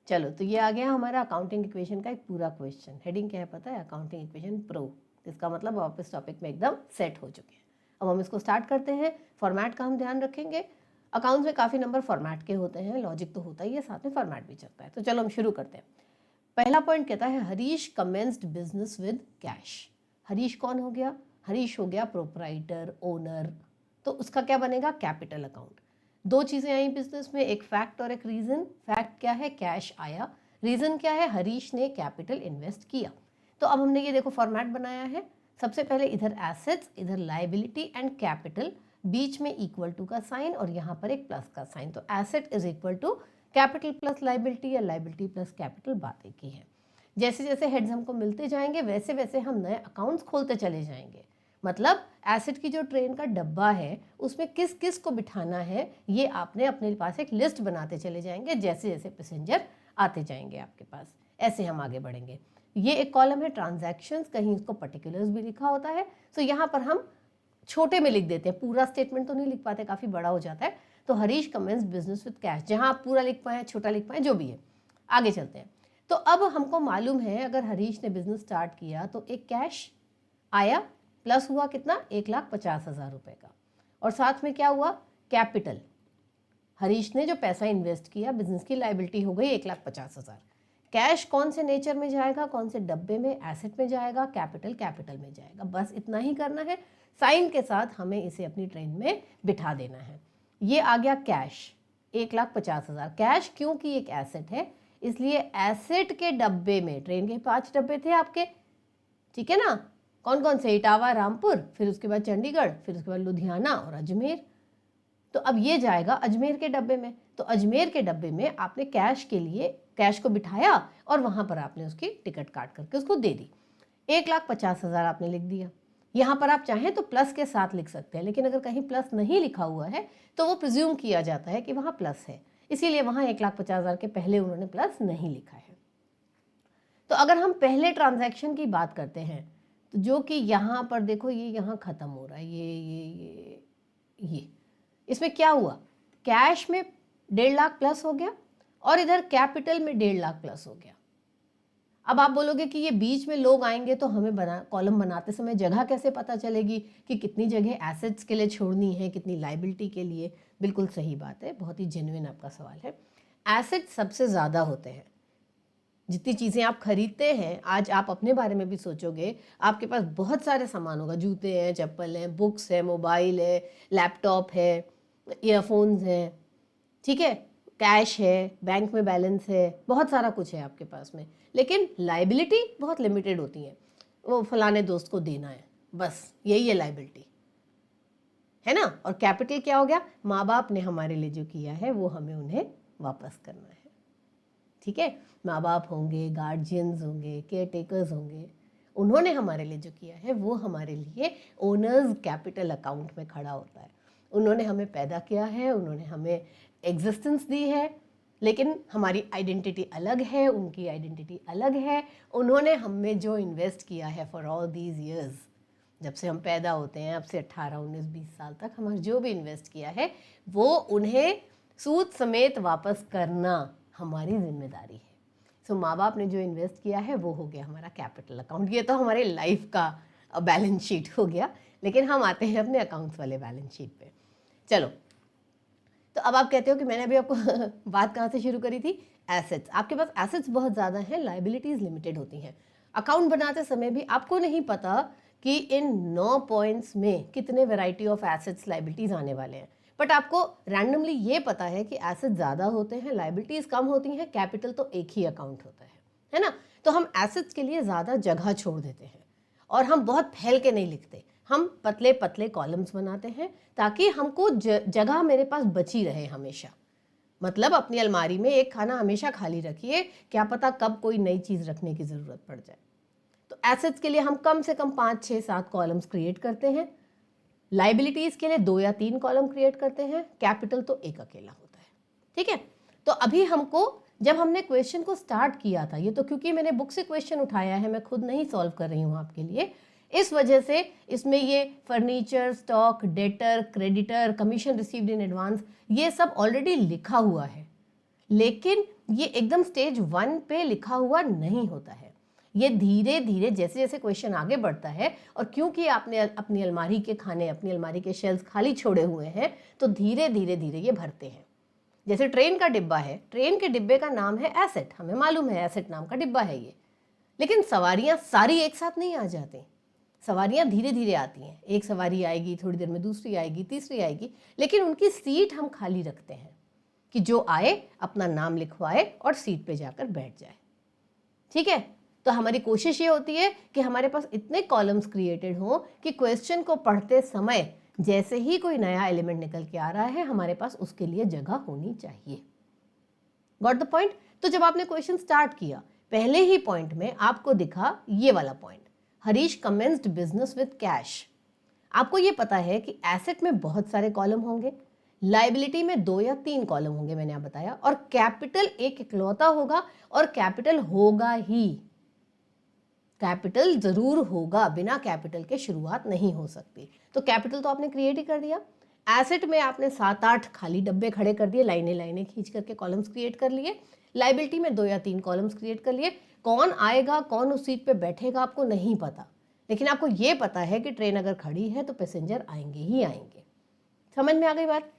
चलो, तो ये आ गया हमारा अकाउंटिंग इक्वेशन का एक पूरा क्वेश्चन। हेडिंग क्या है पता है? Accounting equation pro. इसका मतलब आप इस टॉपिक में एकदम सेट हो चुके हैं। अब हम इसको स्टार्ट करते हैं। फॉर्मेट का हम ध्यान रखेंगे। अकाउंट्स में काफ़ी नंबर फॉर्मेट के होते हैं, लॉजिक तो होता ही है, साथ में फॉर्मेट भी चलता है। तो चलो हम शुरू करते हैं। पहला पॉइंट कहता है Harish commenced business with cash. Harish कौन हो गया? हरीश हो गया प्रोपराइटर, ओनर। तो उसका क्या बनेगा? Capital account. दो चीज़ें आई बिजनेस में, एक फैक्ट और एक रीज़न। फैक्ट क्या है? कैश आया। रीज़न क्या है? हरीश ने कैपिटल इन्वेस्ट किया। तो अब हमने ये देखो फॉर्मेट बनाया है। सबसे पहले इधर एसेट्स, इधर लाइबिलिटी एंड कैपिटल, बीच में इक्वल टू का साइन और यहाँ पर एक प्लस का साइन। तो asset is equal to capital plus liability या लाइबिलिटी प्लस कैपिटल, बात एक ही है। जैसे जैसे हेड्स हमको मिलते जाएंगे वैसे वैसे हम नए अकाउंट्स खोलते चले जाएंगे। मतलब एसेट की जो ट्रेन का डब्बा है उसमें किस किस को बिठाना है ये आपने अपने पास एक लिस्ट बनाते चले जाएंगे। जैसे जैसे पैसेंजर आते जाएंगे आपके पास, ऐसे हम आगे बढ़ेंगे। ये एक कॉलम है ट्रांजैक्शंस, कहीं इसको पर्टिकुलर्स भी लिखा होता है। तो यहाँ पर हम छोटे में लिख देते हैं, पूरा स्टेटमेंट तो नहीं लिख पाते, काफ़ी बड़ा हो जाता है। तो Harish commences business with cash, जहाँ आप पूरा लिख पाएँ, छोटा लिख पाएँ, जो भी है। आगे चलते हैं। तो अब हमको मालूम है अगर हरीश ने बिजनेस स्टार्ट किया तो एक कैश आया, प्लस हुआ कितना? 1,50,000 रुपये का। और साथ में क्या हुआ? कैपिटल। हरीश ने जो पैसा इन्वेस्ट किया, बिजनेस की लाइबिलिटी हो गई 1,50,000। कैश कौन से नेचर में जाएगा? कौन से डब्बे में? एसेट में जाएगा। कैपिटल कैपिटल में जाएगा। बस इतना ही करना है। साइन के साथ हमें इसे अपनी ट्रेन में बिठा देना है। ये आ गया कैश 1,50,000। कैश क्योंकि एक एसेट है इसलिए एसेट के डब्बे में, ट्रेन के 5 डब्बे थे आपके, ठीक है ना? कौन कौन से? इटावा, रामपुर, फिर उसके बाद चंडीगढ़, फिर उसके बाद लुधियाना और अजमेर। तो अब ये जाएगा अजमेर के डब्बे में। तो अजमेर के डब्बे में आपने कैश के लिए कैश को बिठाया और वहां पर आपने उसकी टिकट काट करके उसको दे दी। 1,50,000 आपने लिख दिया। यहाँ पर आप चाहें तो प्लस के साथ लिख सकते हैं, लेकिन अगर कहीं प्लस नहीं लिखा हुआ है तो वो प्रिज्यूम किया जाता है कि वहाँ प्लस है, इसीलिए वहाँ 1,50,000 के पहले उन्होंने प्लस नहीं लिखा है। तो अगर हम पहले ट्रांजैक्शन की बात करते हैं तो जो कि यहाँ पर देखो, ये यहाँ ख़त्म हो रहा है, ये इसमें क्या हुआ? कैश में 1.5 लाख प्लस हो गया और इधर कैपिटल में 1.5 लाख प्लस हो गया। अब आप बोलोगे कि ये बीच में लोग आएंगे तो हमें कॉलम बनाते समय जगह कैसे पता चलेगी कि कितनी जगह एसेट्स के लिए छोड़नी है, कितनी लाइबिलिटी के लिए? बिल्कुल सही बात है, बहुत ही जेन्युइन आपका सवाल है। एसेट सबसे ज़्यादा होते हैं। जितनी चीज़ें आप खरीदते हैं, आज आप अपने बारे में भी सोचोगे, आपके पास बहुत सारे सामान होगा, जूते हैं, चप्पल हैं, बुक्स है, मोबाइल है, लैपटॉप है, ईयरफोन्स हैं, ठीक है, कैश है, बैंक में बैलेंस है, बहुत सारा कुछ है आपके पास में। लेकिन लाइबिलिटी बहुत लिमिटेड होती है। वो फलाने दोस्त को देना है, बस यही है लाइबिलिटी, है ना? और कैपिटल क्या हो गया? माँ बाप ने हमारे लिए जो किया है वो हमें उन्हें वापस करना है, ठीक है? माँ बाप होंगे, गार्जियंस होंगे, केयर टेकर्स होंगे, उन्होंने हमारे लिए जो किया है वो हमारे लिए ओनर्स कैपिटल अकाउंट में खड़ा होता है। उन्होंने हमें पैदा किया है, उन्होंने हमें एग्जिस्टेंस दी है, लेकिन हमारी आइडेंटिटी अलग है, उनकी आइडेंटिटी अलग है। उन्होंने हमें जो इन्वेस्ट किया है फॉर ऑल दीज ईयर्स, जब से हम पैदा होते हैं, अब से 18, 19, 20 साल तक हमारा जो भी इन्वेस्ट किया है वो उन्हें सूद समेत वापस करना हमारी जिम्मेदारी है। सो माँ बाप ने जो इन्वेस्ट किया है वो हो गया हमारा कैपिटल अकाउंट। ये तो हमारे लाइफ का बैलेंस शीट हो गया, लेकिन हम आते हैं अपने अकाउंट्स वाले बैलेंस शीट पे। चलो, तो अब आप कहते हो कि मैंने अभी आपको बात कहाँ से शुरू करी थी? एसेट्स। आपके पास एसेट्स बहुत ज़्यादा हैं, लाइबिलिटीज़ लिमिटेड होती हैं। अकाउंट बनाते समय भी आपको नहीं पता कि इन 9 पॉइंट्स में कितने वैरायटी ऑफ एसेट्स लाइबिलिटीज़ आने वाले हैं, बट आपको रैंडमली ये पता है कि एसेट्स ज़्यादा होते हैं, लाइबिलिटीज़ कम होती हैं, कैपिटल तो एक ही अकाउंट होता है ना? तो हम एसेट्स के लिए ज़्यादा जगह छोड़ देते हैं और हम बहुत फैल के नहीं लिखते, हम पतले पतले कॉलम्स बनाते हैं ताकि हमको जगह मेरे पास बची रहे हमेशा। मतलब अपनी अलमारी में एक खाना हमेशा खाली रखिए, क्या पता कब कोई नई चीज़ रखने की ज़रूरत पड़ जाए। तो एसेट्स के लिए हम कम से कम 5, 6, 7 कॉलम्स क्रिएट करते हैं। लाइबिलिटीज़ के लिए 2 या 3 कॉलम क्रिएट करते हैं। कैपिटल तो एक अकेला होता है, ठीक है? तो अभी हमको, जब हमने क्वेश्चन को स्टार्ट किया था, ये तो क्योंकि मैंने बुक से क्वेश्चन उठाया है, मैं खुद नहीं सॉल्व कर रही हूँ आपके लिए, इस वजह से इसमें ये furniture, stock, debtor, creditor, commission received in advance, ये सब ऑलरेडी लिखा हुआ है। लेकिन ये एकदम स्टेज 1 पे लिखा हुआ नहीं होता है, ये धीरे धीरे जैसे जैसे क्वेश्चन आगे बढ़ता है, और क्योंकि आपने अपनी अलमारी के खाने, अपनी अलमारी के शेल्फ खाली छोड़े हुए हैं, तो धीरे धीरे धीरे ये भरते हैं। जैसे ट्रेन का डिब्बा है, ट्रेन के डिब्बे का नाम है एसेट, हमें मालूम है एसेट नाम का डिब्बा है ये, लेकिन सवारियां सारी एक साथ नहीं आ जाती, सवारियां धीरे धीरे आती हैं। एक सवारी आएगी, थोड़ी देर में दूसरी आएगी, तीसरी आएगी, लेकिन उनकी सीट हम खाली रखते हैं कि जो आए अपना नाम लिखवाए और सीट पे जाकर बैठ जाए। ठीक है, तो हमारी कोशिश ये होती है कि हमारे पास इतने कॉलम्स क्रिएटेड हों कि क्वेश्चन को पढ़ते समय जैसे ही कोई नया एलिमेंट निकल के आ रहा है, हमारे पास उसके लिए जगह होनी चाहिए। Got the point? तो जब आपने क्वेश्चन स्टार्ट किया, पहले ही पॉइंट में आपको दिखा ये वाला point, Harish commenced business with cash. आपको ये पता है कि एसेट में बहुत सारे कॉलम होंगे, लाइबिलिटी में 2 या 3 कॉलम होंगे, मैंने आप बताया, और कैपिटल एक इकलौता होगा, और कैपिटल होगा ही, कैपिटल जरूर होगा, बिना कैपिटल के शुरुआत नहीं हो सकती। तो कैपिटल तो आपने क्रिएट ही कर दिया। एसेट में आपने 7-8 खाली डब्बे खड़े कर दिए, लाइनें लाइनें खींच करके कॉलम्स क्रिएट कर लिए। लाइबिलिटी में 2 या 3 कॉलम्स क्रिएट कर लिए। कौन आएगा, कौन उस सीट पे बैठेगा, आपको नहीं पता, लेकिन आपको ये पता है कि ट्रेन अगर खड़ी है तो पैसेंजर आएंगे ही आएंगे। समझ में आ गई बात?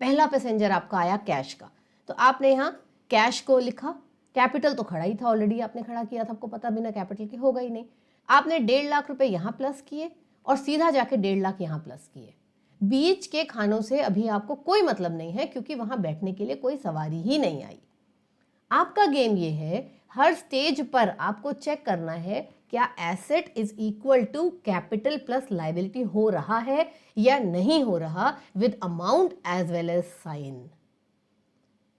पहला पैसेंजर आपका आया कैश का, तो आपने यहाँ कैश को लिखा, कैपिटल तो खड़ा ही था ऑलरेडी, आपने खड़ा किया था, आपको पता बिना कैपिटल के होगा ही नहीं। आपने 1.5 लाख रुपए यहाँ प्लस किए और सीधा जाके 1.5 लाख यहाँ प्लस किए। बीच के खानों से अभी आपको कोई मतलब नहीं है, क्योंकि वहां बैठने के लिए कोई सवारी ही नहीं आई। आपका गेम ये है, हर स्टेज पर आपको चेक करना है क्या asset is equal to capital plus liability हो रहा है या नहीं हो रहा, with amount as well as sign.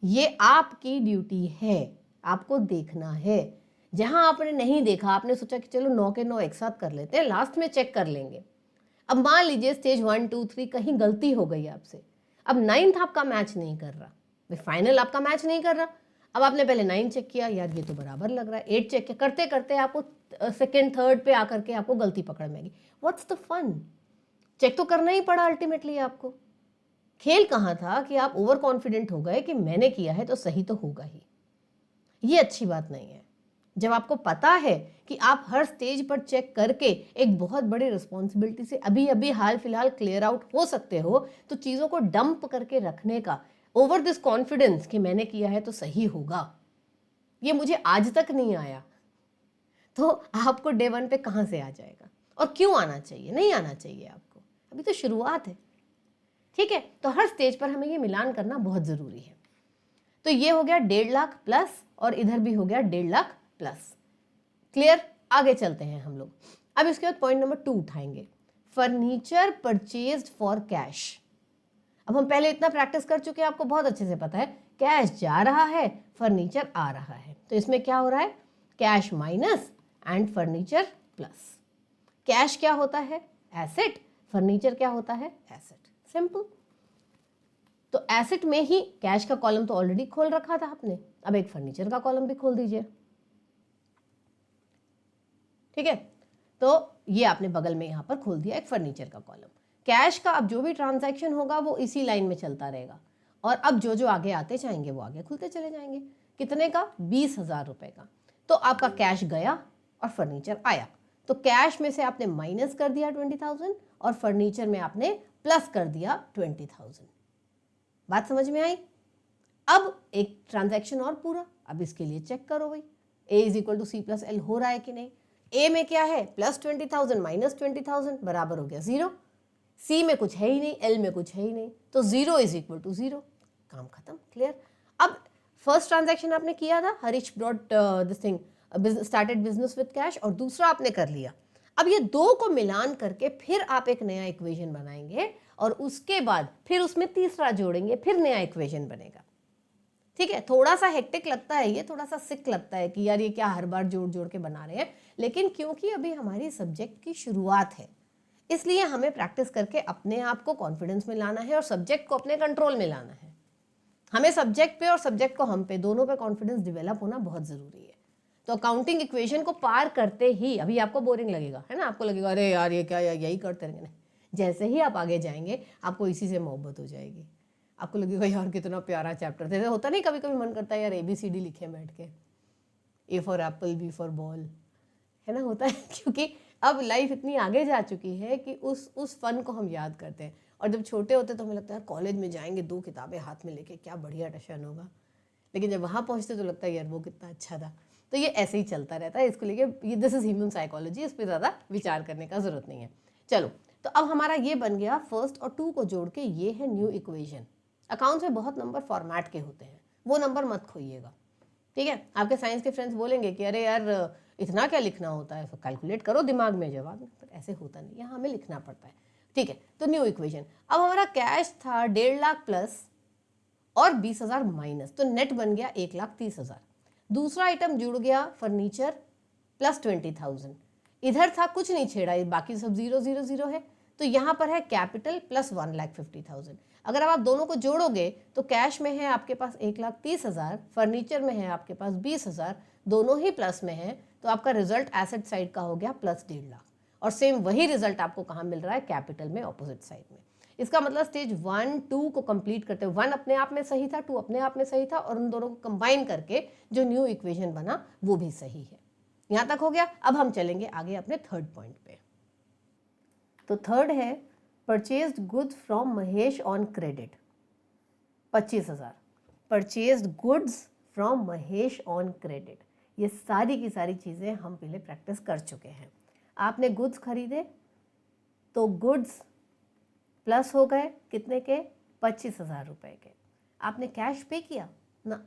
ये आपकी ड्यूटी है, आपको देखना है। जहां आपने नहीं देखा, आपने सोचा कि चलो 9 के 9 एक साथ कर लेते हैं, लास्ट में चेक कर लेंगे। अब मान लीजिए स्टेज 1, 2, 3 कहीं गलती हो गई आपसे, अब 9th आपका मैच नहीं कर रहा, फाइनल आपका मैच नहीं कर रहा। अब आपने पहले 9 चेक किया, यार ये तो बराबर लग रहा है, 8 चेक किया, करते करते आपको सेकेंड थर्ड पे आकर के आपको गलती पकड़ में आएगी। What's the fun? चेक तो करना ही पड़ा अल्टीमेटली आपको। खेल कहाँ था कि आप ओवर कॉन्फिडेंट हो गए कि मैंने किया है तो सही तो होगा ही। ये अच्छी बात नहीं है। जब आपको पता है कि आप हर स्टेज पर चेक करके एक बहुत बड़ी रिस्पॉन्सिबिलिटी से अभी अभी हाल फिलहाल क्लियर आउट हो सकते हो, तो चीज़ों को डंप करके रखने का, ओवर दिस कॉन्फिडेंस कि मैंने किया है तो सही होगा, ये मुझे आज तक नहीं आया, तो आपको डे 1 पे कहाँ से आ जाएगा? और क्यों आना चाहिए? नहीं आना चाहिए आपको, अभी तो शुरुआत है। ठीक है, तो हर स्टेज पर हमें ये मिलान करना बहुत ज़रूरी है। तो ये हो गया 1.5 लाख प्लस, और इधर भी हो गया 1.5 लाख प्लस। क्लियर? आगे चलते हैं हम लोग। अब इसके बाद पॉइंट नंबर 2 उठाएंगे, फर्नीचर परचेज्ड फॉर कैश। अब हम पहले इतना प्रैक्टिस कर चुके हैं, आपको बहुत अच्छे से पता है कैश जा रहा है, फर्नीचर आ रहा है, तो इसमें क्या हो रहा है? Cash minus and furniture plus. Cash क्या होता है? एसेट। फर्नीचर क्या होता है? एसेट। सिंपल। तो एसेट में ही कैश का कॉलम तो ऑलरेडी खोल रखा था आपने, अब एक फर्नीचर का कॉलम भी खोल दीजिए। ठीक है, तो ये आपने बगल में यहां पर खोल दिया एक फर्नीचर का कॉलम। कैश का अब जो भी ट्रांजैक्शन होगा वो इसी लाइन में चलता रहेगा, और अब जो जो आगे आते जाएंगे वो आगे खुलते चले जाएंगे। कितने का? 20,000 रुपए का। तो आपका कैश गया और फर्नीचर आया, तो कैश में से आपने माइनस कर दिया 20,000 और फर्नीचर में आपने प्लस कर दिया 20,000। बात समझ में आई? अब एक ट्रांजैक्शन और पूरा, अब इसके लिए चेक करो भाई, A is equal to C plus L हो रहा है कि नहीं। A में क्या है? प्लस 20,000 माइनस 20,000 बराबर हो गया 0। C में कुछ है ही नहीं, L में कुछ है ही नहीं, तो 0 इज इक्वल टू 0। काम खत्म। क्लियर? अब फर्स्ट ट्रांजैक्शन आपने किया था, Harish brought this thing, started business with cash, और दूसरा आपने कर लिया। अब ये दो को मिलान करके फिर आप एक नया इक्वेशन बनाएंगे, और उसके बाद फिर उसमें तीसरा जोड़ेंगे, फिर नया इक्वेशन बनेगा। ठीक है, थोड़ा सा हेक्टिक लगता है, ये थोड़ा सा सिक लगता है कि यार ये क्या हर बार जोड़ जोड़ के बना रहे हैं, लेकिन क्योंकि अभी हमारी सब्जेक्ट की शुरुआत है, इसलिए हमें प्रैक्टिस करके अपने आप को कॉन्फिडेंस में लाना है और सब्जेक्ट को अपने कंट्रोल में लाना है। हमें सब्जेक्ट पे और सब्जेक्ट को हम पे, दोनों पे कॉन्फिडेंस डेवलप होना बहुत जरूरी है। तो अकाउंटिंग इक्वेशन को पार करते ही अभी आपको बोरिंग लगेगा, है ना, आपको लगेगा अरे यार ये क्या, यही करते रहेंगे। जैसे ही आप आगे जाएंगे आपको इसी से मोहब्बत हो जाएगी, आपको लगेगा यार कितना प्यारा चैप्टर, जैसे होता नहीं कभी कभी मन करता है यार ABCD लिखे बैठ के, A for Apple, B for ball, है ना, होता है क्योंकि अब लाइफ इतनी आगे जा चुकी है कि उस फन को हम याद करते हैं। और जब छोटे होते तो हमें लगता है कॉलेज में जाएंगे 2 किताबें हाथ में लेके क्या बढ़िया टशन होगा, लेकिन जब वहाँ पहुँचते तो लगता है यार वो कितना अच्छा था। तो ये ऐसे ही चलता रहता है, इसको लेके ये दिस इज ह्यूमन साइकोलॉजी, इस पर ज़्यादा विचार करने का ज़रूरत नहीं है। चलो, तो अब हमारा ये बन गया फर्स्ट और 2 को जोड़ के ये है न्यू इक्वेशन। अकाउंट्स में बहुत नंबर फॉर्मेट के होते हैं, वो नंबर मत खोइएगा, ठीक है। आपके साइंस के फ्रेंड्स बोलेंगे कि अरे यार इतना क्या लिखना होता है, कैलकुलेट करो दिमाग में जवाब, पर ऐसे होता नहीं, यहाँ हमें लिखना पड़ता है, ठीक है। तो न्यू इक्वेशन, अब हमारा कैश था 1.5 लाख प्लस और 20,000 माइनस, तो नेट बन गया 1,30,000। दूसरा आइटम जुड़ गया फर्नीचर प्लस 20,000, इधर था कुछ नहीं छेड़ा, बाकी सब 0 0 0 है, तो यहाँ पर है कैपिटल प्लस 1,50,000। अगर आप दोनों को जोड़ोगे तो कैश में है आपके पास 1,30,000, फर्नीचर में है आपके पास 20,000, दोनों ही प्लस में है, तो आपका रिजल्ट एसेट साइड का हो गया प्लस 1.5 लाख। और सेम वही रिजल्ट आपको कहाँ मिल रहा है, कैपिटल में, ऑपोजिट साइड में। इसका मतलब स्टेज 1 2 को कंप्लीट करते हुए 1 अपने आप में सही था, 2 अपने आप में सही था, और उन दोनों को कंबाइन करके जो न्यू इक्वेशन बना वो भी सही है। यहाँ तक हो गया। अब हम चलेंगे आगे अपने थर्ड पॉइंट पे। तो थर्ड है purchased goods from Mahesh on credit, 25,000। Purchased goods from Mahesh on credit, ये सारी की सारी चीज़ें हम पहले प्रैक्टिस कर चुके हैं। आपने गुड्स खरीदे तो गुड्स प्लस हो गए कितने के, 25,000 रुपये के। आपने कैश पे किया ना,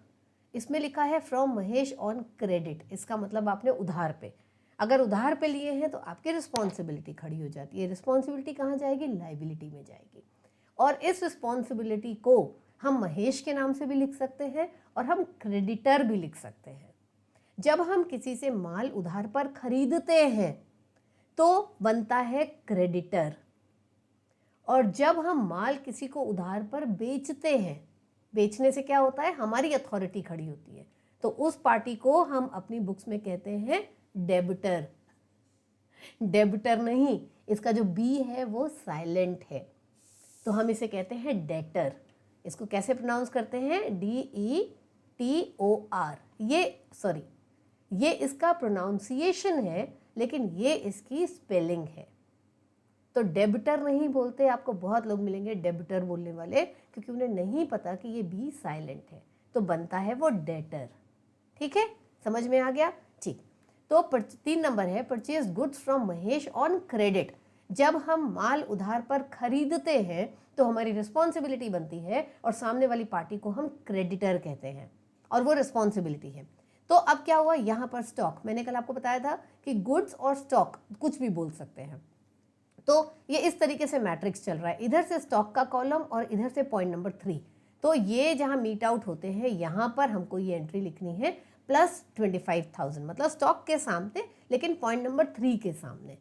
इसमें लिखा है फ्रॉम महेश ऑन क्रेडिट, इसका मतलब आपने उधार पे, अगर उधार पे लिए हैं तो आपकी रिस्पॉन्सिबिलिटी खड़ी हो जाती है। रिस्पॉन्सिबिलिटी कहाँ जाएगी, लाइबिलिटी में जाएगी। और इस रिस्पॉन्सिबिलिटी को हम महेश के नाम से भी लिख सकते हैं और हम क्रेडिटर भी लिख सकते हैं। जब हम किसी से माल उधार पर खरीदते हैं तो बनता है क्रेडिटर, और जब हम माल किसी को उधार पर बेचते हैं, बेचने से क्या होता है, हमारी अथॉरिटी खड़ी होती है, तो उस पार्टी को हम अपनी बुक्स में कहते हैं डेबिटर। डेबिटर नहीं, इसका जो बी है वो साइलेंट है, तो हम इसे कहते हैं डेटर। इसको कैसे प्रोनाउंस करते हैं, DETOR। ये इसका प्रोनाउंसिएशन है, लेकिन ये इसकी स्पेलिंग है। तो डेबिटर नहीं बोलते, आपको बहुत लोग मिलेंगे डेबिटर बोलने वाले, क्योंकि उन्हें नहीं पता कि ये बी साइलेंट है, तो बनता है वो डेटर। ठीक है, समझ में आ गया, ठीक। तो 3 नंबर है purchase goods from Mahesh on credit. जब हम माल उधार पर खरीदते हैं तो हमारी रिस्पॉन्सिबिलिटी बनती है, और सामने वाली पार्टी को हम क्रेडिटर कहते हैं, और वो रिस्पॉन्सिबिलिटी है। तो अब क्या हुआ, यहाँ पर स्टॉक, मैंने कल आपको बताया था कि गुड्स और स्टॉक कुछ भी बोल सकते हैं, तो ये इस तरीके से मैट्रिक्स चल रहा है, इधर से स्टॉक का कॉलम और इधर से पॉइंट नंबर 3। तो ये जहाँ मीट आउट होते हैं यहाँ पर हमको ये एंट्री लिखनी है प्लस 25,000, मतलब स्टॉक के सामने लेकिन पॉइंट नंबर 3 के सामने।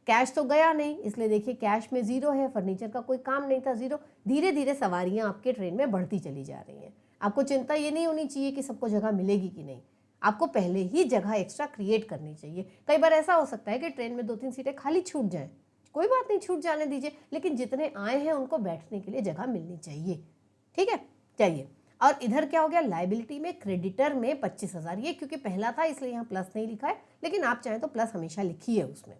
कैश तो गया नहीं, इसलिए देखिए कैश में 0 है, फर्नीचर का कोई काम नहीं था 0। धीरे धीरे सवारियाँ आपके ट्रेन में बढ़ती चली जा रही हैं। आपको चिंता ये नहीं होनी चाहिए कि सबको जगह मिलेगी कि नहीं, आपको पहले ही जगह एक्स्ट्रा क्रिएट करनी चाहिए। कई बार ऐसा हो सकता है कि ट्रेन में 2-3 सीटें खाली छूट जाएं, कोई बात नहीं, छूट जाने दीजिए, लेकिन जितने आए हैं उनको बैठने के लिए जगह मिलनी चाहिए। ठीक है, चाहिए। और इधर क्या हो गया, लाइबिलिटी में क्रेडिटर में 25,000, ये क्योंकि पहला था इसलिए यहाँ प्लस नहीं लिखा है, लेकिन आप चाहें तो प्लस हमेशा लिखिए उसमें।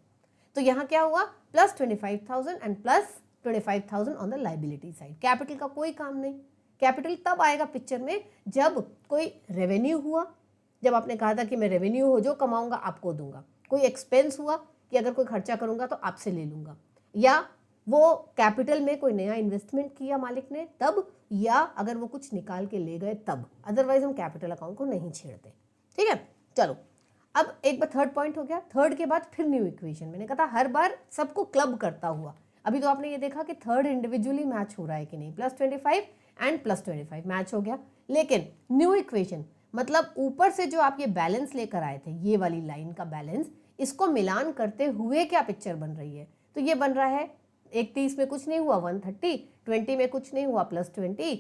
तो यहाँ क्या हुआ, plus 25,000 and plus 25,000 on the liability side. Capital का कोई काम नहीं, कैपिटल तब आएगा पिक्चर में जब कोई रेवेन्यू हुआ, जब आपने कहा था कि मैं रेवेन्यू हो जो कमाऊंगा आपको दूंगा, कोई एक्सपेंस हुआ कि अगर कोई खर्चा करूंगा तो आपसे ले लूंगा, या वो कैपिटल में कोई नया इन्वेस्टमेंट किया मालिक ने तब, या अगर वो कुछ निकाल के ले गए तब, अदरवाइज हम कैपिटल अकाउंट को नहीं छेड़ते। ठीक है, चलो अब एक बार थर्ड पॉइंट हो गया। थर्ड के बाद फिर न्यू इक्वेशन, मैंने कहा था हर बार सबको क्लब करता हुआ। अभी तो आपने ये देखा कि थर्ड इंडिविजुअली मैच हो रहा है कि नहीं, प्लस 25 एंड प्लस 25 मैच हो गया, लेकिन न्यू इक्वेशन मतलब ऊपर से जो आप ये बैलेंस लेकर आए थे, ये वाली लाइन का बैलेंस, इसको मिलान करते हुए क्या पिक्चर बन रही है, तो ये बन रहा है 31 में कुछ नहीं हुआ 130, 20 में कुछ नहीं हुआ प्लस 20,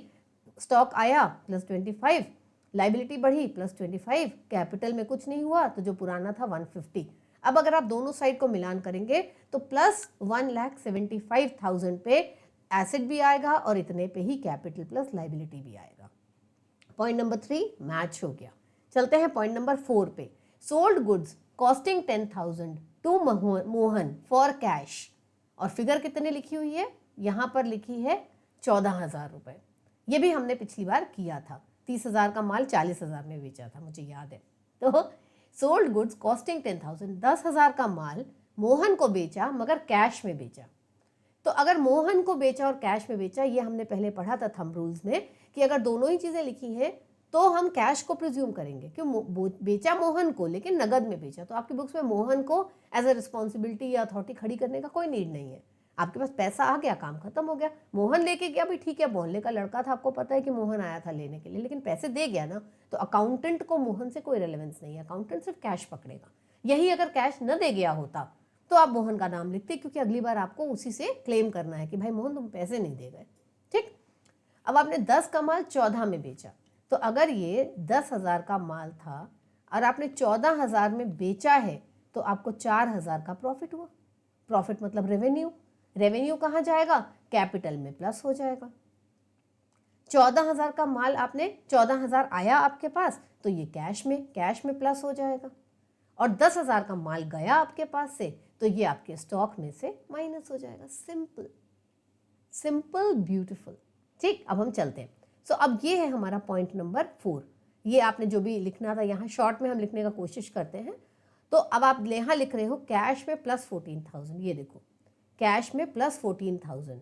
स्टॉक आया प्लस 25, लाइबिलिटी बढ़ी प्लस 25, कैपिटल में कुछ नहीं हुआ तो जो पुराना था 150। अब अगर आप दोनों साइड को मिलान करेंगे तो प्लस 1,75,000 पे एसेट भी आएगा और इतने पे ही कैपिटल प्लस लाइबिलिटी भी आएगा। पॉइंट नंबर 3 मैच हो गया। चलते हैं पॉइंट नंबर 4 पे। Sold goods costing 10,000 to Mohan for cash, और फिगर कितने लिखी हुई है, यहाँ पर लिखी है 14,000 रुपये। ये भी हमने पिछली बार किया था, 30,000 का माल 40,000 में बेचा था, मुझे याद है। तो सोल्ड गुड्स कॉस्टिंग 10,000, 10,000 का माल मोहन को बेचा मगर कैश में बेचा। तो अगर मोहन को बेचा और कैश में बेचा, ये हमने पहले पढ़ा था थंब रूल्स में कि अगर दोनों ही चीज़ें लिखी हैं तो हम कैश को प्रिज्यूम करेंगे कि बेचा मोहन को लेकिन नगद में बेचा। तो आपकी बुक्स में मोहन को एज अ रिस्पॉन्सिबिलिटी या अथॉरिटी खड़ी करने का कोई नीड नहीं है। आपके पास पैसा आ गया, काम खत्म हो गया। मोहन लेके गया भी ठीक है, मोहल्ले का लड़का था, आपको पता है कि मोहन आया था लेने के लिए, लेकिन पैसे दे गया ना, तो अकाउंटेंट को मोहन से कोई रेलेवेंस नहीं है, अकाउंटेंट सिर्फ कैश पकड़ेगा। यही अगर कैश न दे गया होता तो आप मोहन का नाम लिखते, क्योंकि अगली बार आपको उसी से क्लेम करना है कि भाई मोहन तुम पैसे नहीं दे गए। ठीक, अब आपने 10 का माल 14 में बेचा, तो अगर ये 10,000 का माल था और आपने 14,000 में बेचा है तो आपको 4,000 का प्रॉफिट हुआ। प्रॉफिट मतलब रेवेन्यू। रेवेन्यू कहाँ जाएगा, कैपिटल में प्लस हो जाएगा। 14,000 का माल आपने 14,000 आया आपके पास, तो ये कैश में प्लस हो जाएगा। और 10,000 का माल गया आपके पास से, तो ये आपके स्टॉक में से माइनस हो जाएगा। Simple simple beautiful. ठीक, अब हम चलते हैं। सो अब ये है हमारा पॉइंट नंबर 4। ये आपने जो भी लिखना था यहाँ शॉर्ट में हम लिखने का कोशिश करते हैं। तो अब आप यहाँ लिख रहे हो कैश में प्लस 14,000, ये देखो कैश में प्लस 14,000,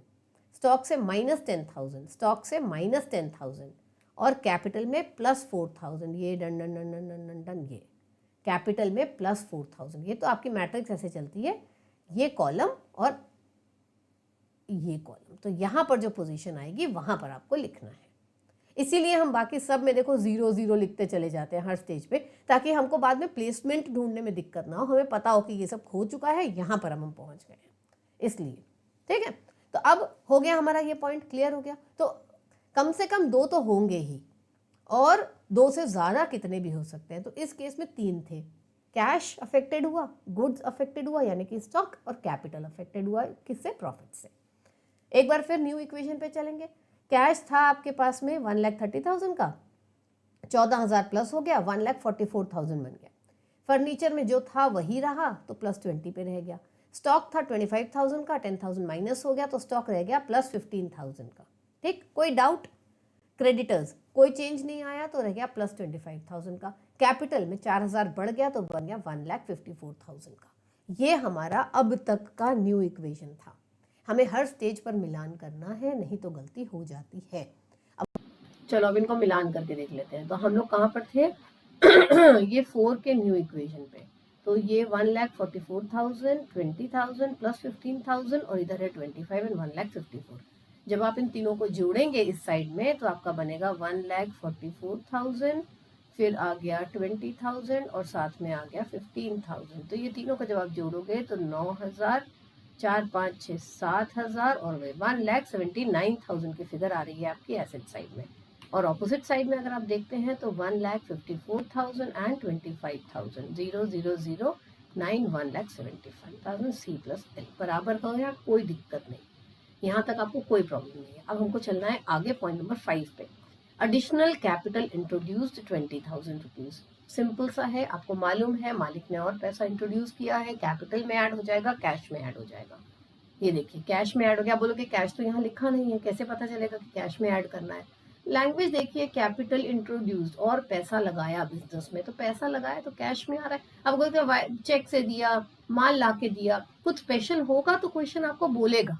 स्टॉक से माइनस 10,000, स्टॉक से माइनस 10,000, और कैपिटल में प्लस 4,000। ये done done done done done done done, ये कैपिटल में प्लस 4,000। ये तो आपकी मैट्रिक्स ऐसे चलती है, ये कॉलम और ये कॉलम। तो यहाँ पर जो पोजीशन आएगी वहाँ पर आपको लिखना है। इसीलिए हम बाकी सब में देखो 0-0 लिखते चले जाते हैं हर स्टेज पे, ताकि हमको बाद में प्लेसमेंट ढूंढने में दिक्कत ना हो, हमें पता हो कि ये सब हो चुका है, यहाँ पर हम पहुँच गए हैं इसलिए। ठीक है, तो अब हो गया हमारा ये पॉइंट क्लियर हो गया। तो कम से कम 2 तो होंगे ही, और 2 से ज़्यादा कितने भी हो सकते हैं। तो इस केस में 3 थे, कैश अफेक्टेड हुआ, गुड्स अफेक्टेड हुआ यानी कि स्टॉक, और कैपिटल अफेक्टेड हुआ किससे, प्रॉफिट से। एक बार फिर न्यू इक्वेशन पे चलेंगे। कैश था आपके पास में 1,30,000 का, 14,000 प्लस हो गया, 1,44,000 बन गया। फर्नीचर में जो था वही रहा तो प्लस 20 पे रह गया। स्टॉक था 25,000 का, 10,000 माइनस हो गया तो स्टॉक रह गया प्लस 15,000 का। ठीक, कोई डाउट। क्रेडिटर्स कोई चेंज नहीं आया तो रह गया प्लस 25,000 का। कैपिटल में 4,000 बढ़ गया तो बन गया 1,54,000 का। ये हमारा अब तक का न्यू इक्वेशन था। हमें हर स्टेज पर मिलान करना है, नहीं तो गलती हो जाती है। अब चलो अब इनको मिलान करके देख लेते हैं। तो हम लोग कहाँ पर थे ये 4 के न्यू इक्वेशन पे। तो ये 1,44,000, 20,000 प्लस 15,000 और इधर है 25 एंड 1,54,000। जब आप इन तीनों को जोड़ेंगे इस साइड में तो आपका बनेगा 1,44,000, फिर आ गया 20,000 और साथ में आ गया 15,000। तो ये तीनों को जब आप जोड़ोगे तो 9,000, 4, 5, 6, 7,000 और 1,79,000 की फिगर आ रही है आपकी एसेट साइड में। और ऑपोजिट साइड में अगर आप देखते हैं तो 1,54,000 एंड 25,000, 0, 0, 0, 9, 1,75,000 C प्लस L बराबर हो गया, कोई दिक्कत नहीं, यहाँ तक आपको कोई प्रॉब्लम नहीं है। अब हमको चलना है आगे पॉइंट नंबर 5 पे। Additional capital introduced 20,000 rupees. Simple सा है, आपको मालूम है मालिक ने और पैसा इंट्रोड्यूस किया है, कैपिटल में ऐड हो जाएगा, कैश में ऐड हो जाएगा। ये देखिए कैश में ऐड हो गया। बोलोगे कैश तो यहाँ लिखा नहीं है, कैसे पता चलेगा कि कैश में ऐड करना है। लैंग्वेज देखिए, कैपिटल इंट्रोड्यूस्ड और पैसा लगाया बिजनेस में, तो पैसा लगाया तो कैश में आ रहा है। अब अगर चेक से दिया, माल ला के दिया, कुछ स्पेशल होगा तो क्वेश्चन आपको बोलेगा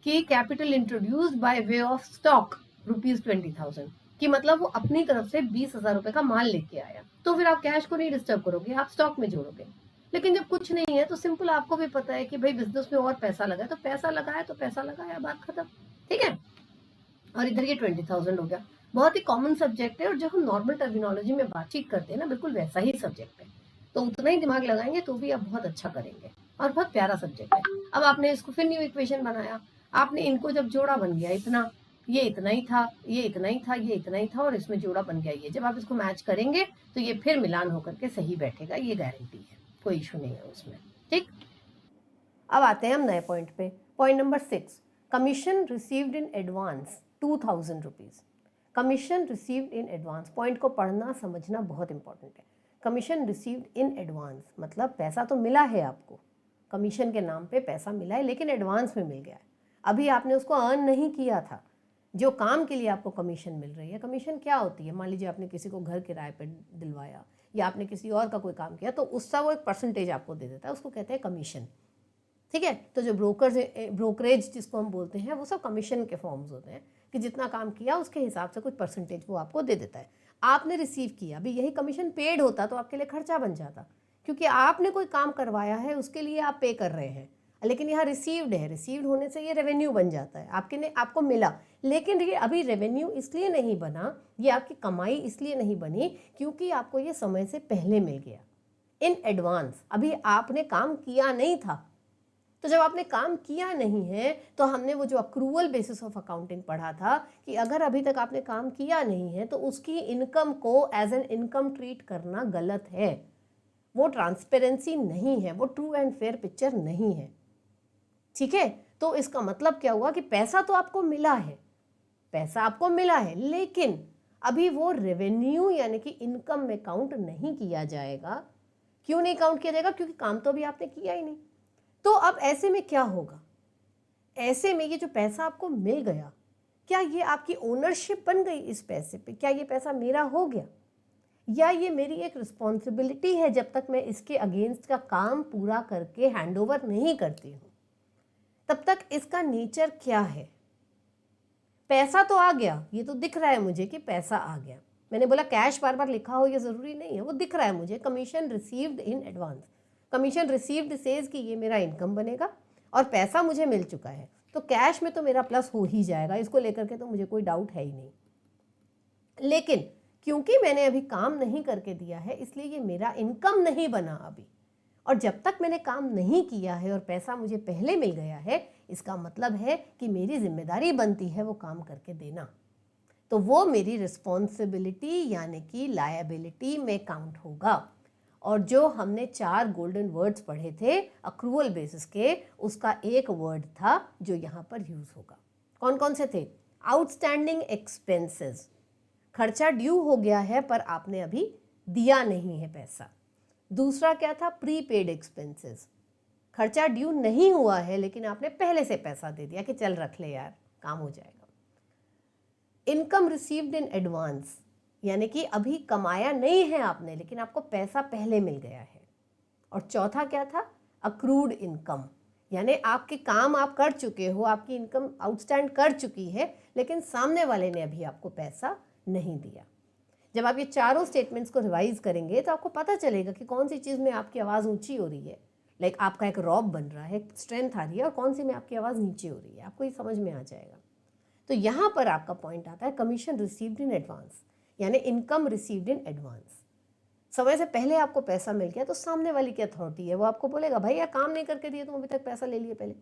कि capital introduced by way of stock ₹20,000 कि मतलब वो अपनी तरफ से 20,000 रुपए का माल लेके आया, तो फिर आप कैश को नहीं डिस्टर्ब करोगे, आप स्टॉक में जोड़ोगे। लेकिन जब कुछ नहीं है तो सिंपल आपको भी पता है कि भाई बिजनेस में और पैसा लगा, तो पैसा लगाया तो पैसा लगाया, बात खत्म। ठीक है, और इधर ये 20,000 हो गया। बहुत ही कॉमन सब्जेक्ट है और जो हम नॉर्मल टर्मिनोलॉजी में बातचीत करते हैं ना, बिल्कुल वैसा ही सब्जेक्ट है। तो उतना ही दिमाग लगाएंगे तो भी आप बहुत अच्छा करेंगे और बहुत प्यारा सब्जेक्ट है। अब आपने इसको फिर न्यू इक्वेशन बनाया, आपने इनको जब जोड़ा बन गया इतना, ये इतना ही था, ये इतना ही था, ये इतना ही था और इसमें जोड़ा बन गया ये। जब आप इसको मैच करेंगे तो ये फिर मिलान होकर के सही बैठेगा, ये गारंटी है, कोई इशू नहीं है उसमें। ठीक, अब आते हैं हम नए पॉइंट पे। Point number 6, commission received in advance 2000 rupees, commission received in advance, point को पढ़ना समझना बहुत इंपॉर्टेंट है। कमीशन रिसीव्ड इन एडवांस मतलब पैसा तो मिला है आपको, कमीशन के नाम पे पैसा मिला है लेकिन एडवांस में मिल गया है, अभी आपने उसको अर्न नहीं किया था। जो काम के लिए आपको कमीशन मिल रही है, कमीशन क्या होती है, मान लीजिए आपने किसी को घर किराए पर दिलवाया या आपने किसी और का कोई काम किया तो उसका वो एक परसेंटेज आपको दे देता है, उसको कहते हैं कमीशन। ठीक है, तो जो ब्रोकरेज जिसको हम बोलते हैं वो सब कमीशन के फॉर्म्स होते हैं कि जितना काम किया उसके हिसाब से कुछ परसेंटेज वो आपको दे देता है। आपने रिसीव किया, अभी यही कमीशन पेड होता तो आपके लिए खर्चा बन जाता, क्योंकि आपने कोई काम करवाया है उसके लिए आप पे कर रहे हैं, लेकिन यहाँ रिसीव्ड है, रिसीव्ड होने से ये रेवेन्यू बन जाता है, आपको मिला। लेकिन ये अभी रेवेन्यू इसलिए नहीं बना, ये आपकी कमाई इसलिए नहीं बनी क्योंकि आपको ये समय से पहले मिल गया, इन एडवांस। अभी आपने काम किया नहीं था, तो जब आपने काम किया नहीं है तो हमने वो जो अक्रूवल बेसिस ऑफ अकाउंटिंग पढ़ा था कि अगर अभी तक आपने काम किया नहीं है तो उसकी इनकम को एज एन इनकम ट्रीट करना गलत है, वो ट्रांसपेरेंसी नहीं है, वो ट्रू एंड फेयर पिक्चर नहीं है। ठीक है, तो इसका मतलब क्या हुआ कि पैसा तो आपको मिला है, पैसा आपको मिला है, लेकिन अभी वो रेवेन्यू यानी कि इनकम में काउंट नहीं किया जाएगा। क्यों नहीं काउंट किया जाएगा? क्योंकि काम तो अभी आपने किया ही नहीं। तो अब ऐसे में क्या होगा, ऐसे में ये जो पैसा आपको मिल गया, क्या ये आपकी ओनरशिप बन गई इस पैसे पे? क्या ये पैसा मेरा हो गया, या ये मेरी एक रिस्पॉन्सिबिलिटी है जब तक मैं इसके अगेंस्ट का काम पूरा करके हैंडओवर नहीं करती हूँ, तब तक इसका नेचर क्या है? पैसा तो आ गया, ये तो दिख रहा है मुझे कि पैसा आ गया। मैंने बोला कैश बार बार लिखा हो ये ज़रूरी नहीं है, वो दिख रहा है मुझे, commission received in advance. Commission received says कि ये मेरा इनकम बनेगा और पैसा मुझे मिल चुका है, तो कैश में तो मेरा प्लस हो ही जाएगा, इसको लेकर के तो मुझे कोई डाउट है ही नहीं। लेकिन क्योंकि मैंने अभी काम नहीं करके दिया है इसलिए ये मेरा इनकम नहीं बना अभी, और जब तक मैंने काम नहीं किया है और पैसा मुझे पहले मिल गया है, इसका मतलब है कि मेरी जिम्मेदारी बनती है वो काम करके देना, तो वो मेरी रिस्पॉन्सिबिलिटी यानी कि लायबिलिटी में काउंट होगा। और जो हमने 4 गोल्डन वर्ड्स पढ़े थे अक्रूवल बेसिस के, उसका एक वर्ड था जो यहाँ पर यूज होगा। कौन कौन से थे? आउटस्टैंडिंग एक्सपेंसेस, खर्चा ड्यू हो गया है पर आपने अभी दिया नहीं है पैसा। दूसरा क्या था? प्रीपेड एक्सपेंसेस, खर्चा ड्यू नहीं हुआ है लेकिन आपने पहले से पैसा दे दिया कि चल रख ले यार, काम हो जाएगा। इनकम रिसीव्ड इन एडवांस, यानी कि अभी कमाया नहीं है आपने लेकिन आपको पैसा पहले मिल गया है। और चौथा क्या था? अक्रूड इनकम, यानी आपके काम आप कर चुके हो, आपकी इनकम आउटस्टैंड कर चुकी है लेकिन सामने वाले ने अभी आपको पैसा नहीं दिया। जब आप ये चारों स्टेटमेंट्स को रिवाइज करेंगे तो आपको पता चलेगा कि कौन सी चीज़ में आपकी आवाज़ ऊंची हो रही है, लाइक आपका एक रॉब बन रहा है, स्ट्रेंथ आ रही है, और कौन सी में आपकी आवाज़ नीचे हो रही है, आपको ये समझ में आ जाएगा। तो यहाँ पर आपका पॉइंट आता है कमीशन रिसीव्ड इन एडवांस, यानी इनकम रिसीव्ड इन एडवांस। समय से पहले आपको पैसा मिल गया तो सामने वाली की अथॉरिटी है, वो आपको बोलेगा भाई यार काम नहीं करके दिए तुम अभी तक, पैसा ले लिए पहले,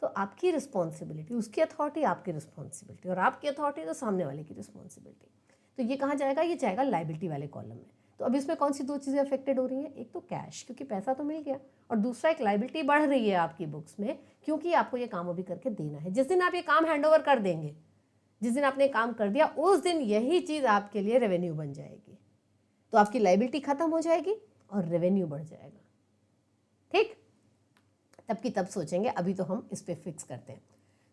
तो आपकी रिस्पॉन्सिबिलिटी, उसकी अथॉरिटी आपकी रिस्पॉन्सिबिलिटी, और आपकी अथॉरिटी तो सामने वाले की रिस्पॉन्सिबिलिटी। तो ये कहाँ जाएगा? ये जाएगा लायबिलिटी वाले कॉलम में। तो अब इसमें कौन सी 2 चीज़ें अफेक्टेड हो रही हैं? एक तो कैश क्योंकि पैसा तो मिल गया, और दूसरा एक लायबिलिटी बढ़ रही है आपकी बुक्स में क्योंकि आपको ये काम अभी करके देना है। जिस दिन आप ये काम हैंडओवर कर देंगे, जिस दिन आपने काम कर दिया, उस दिन यही चीज़ आपके लिए रेवेन्यू बन जाएगी, तो आपकी लायबिलिटी खत्म हो जाएगी और रेवेन्यू बढ़ जाएगा। ठीक, तब की तब सोचेंगे, अभी तो हम इस पे फिक्स करते हैं।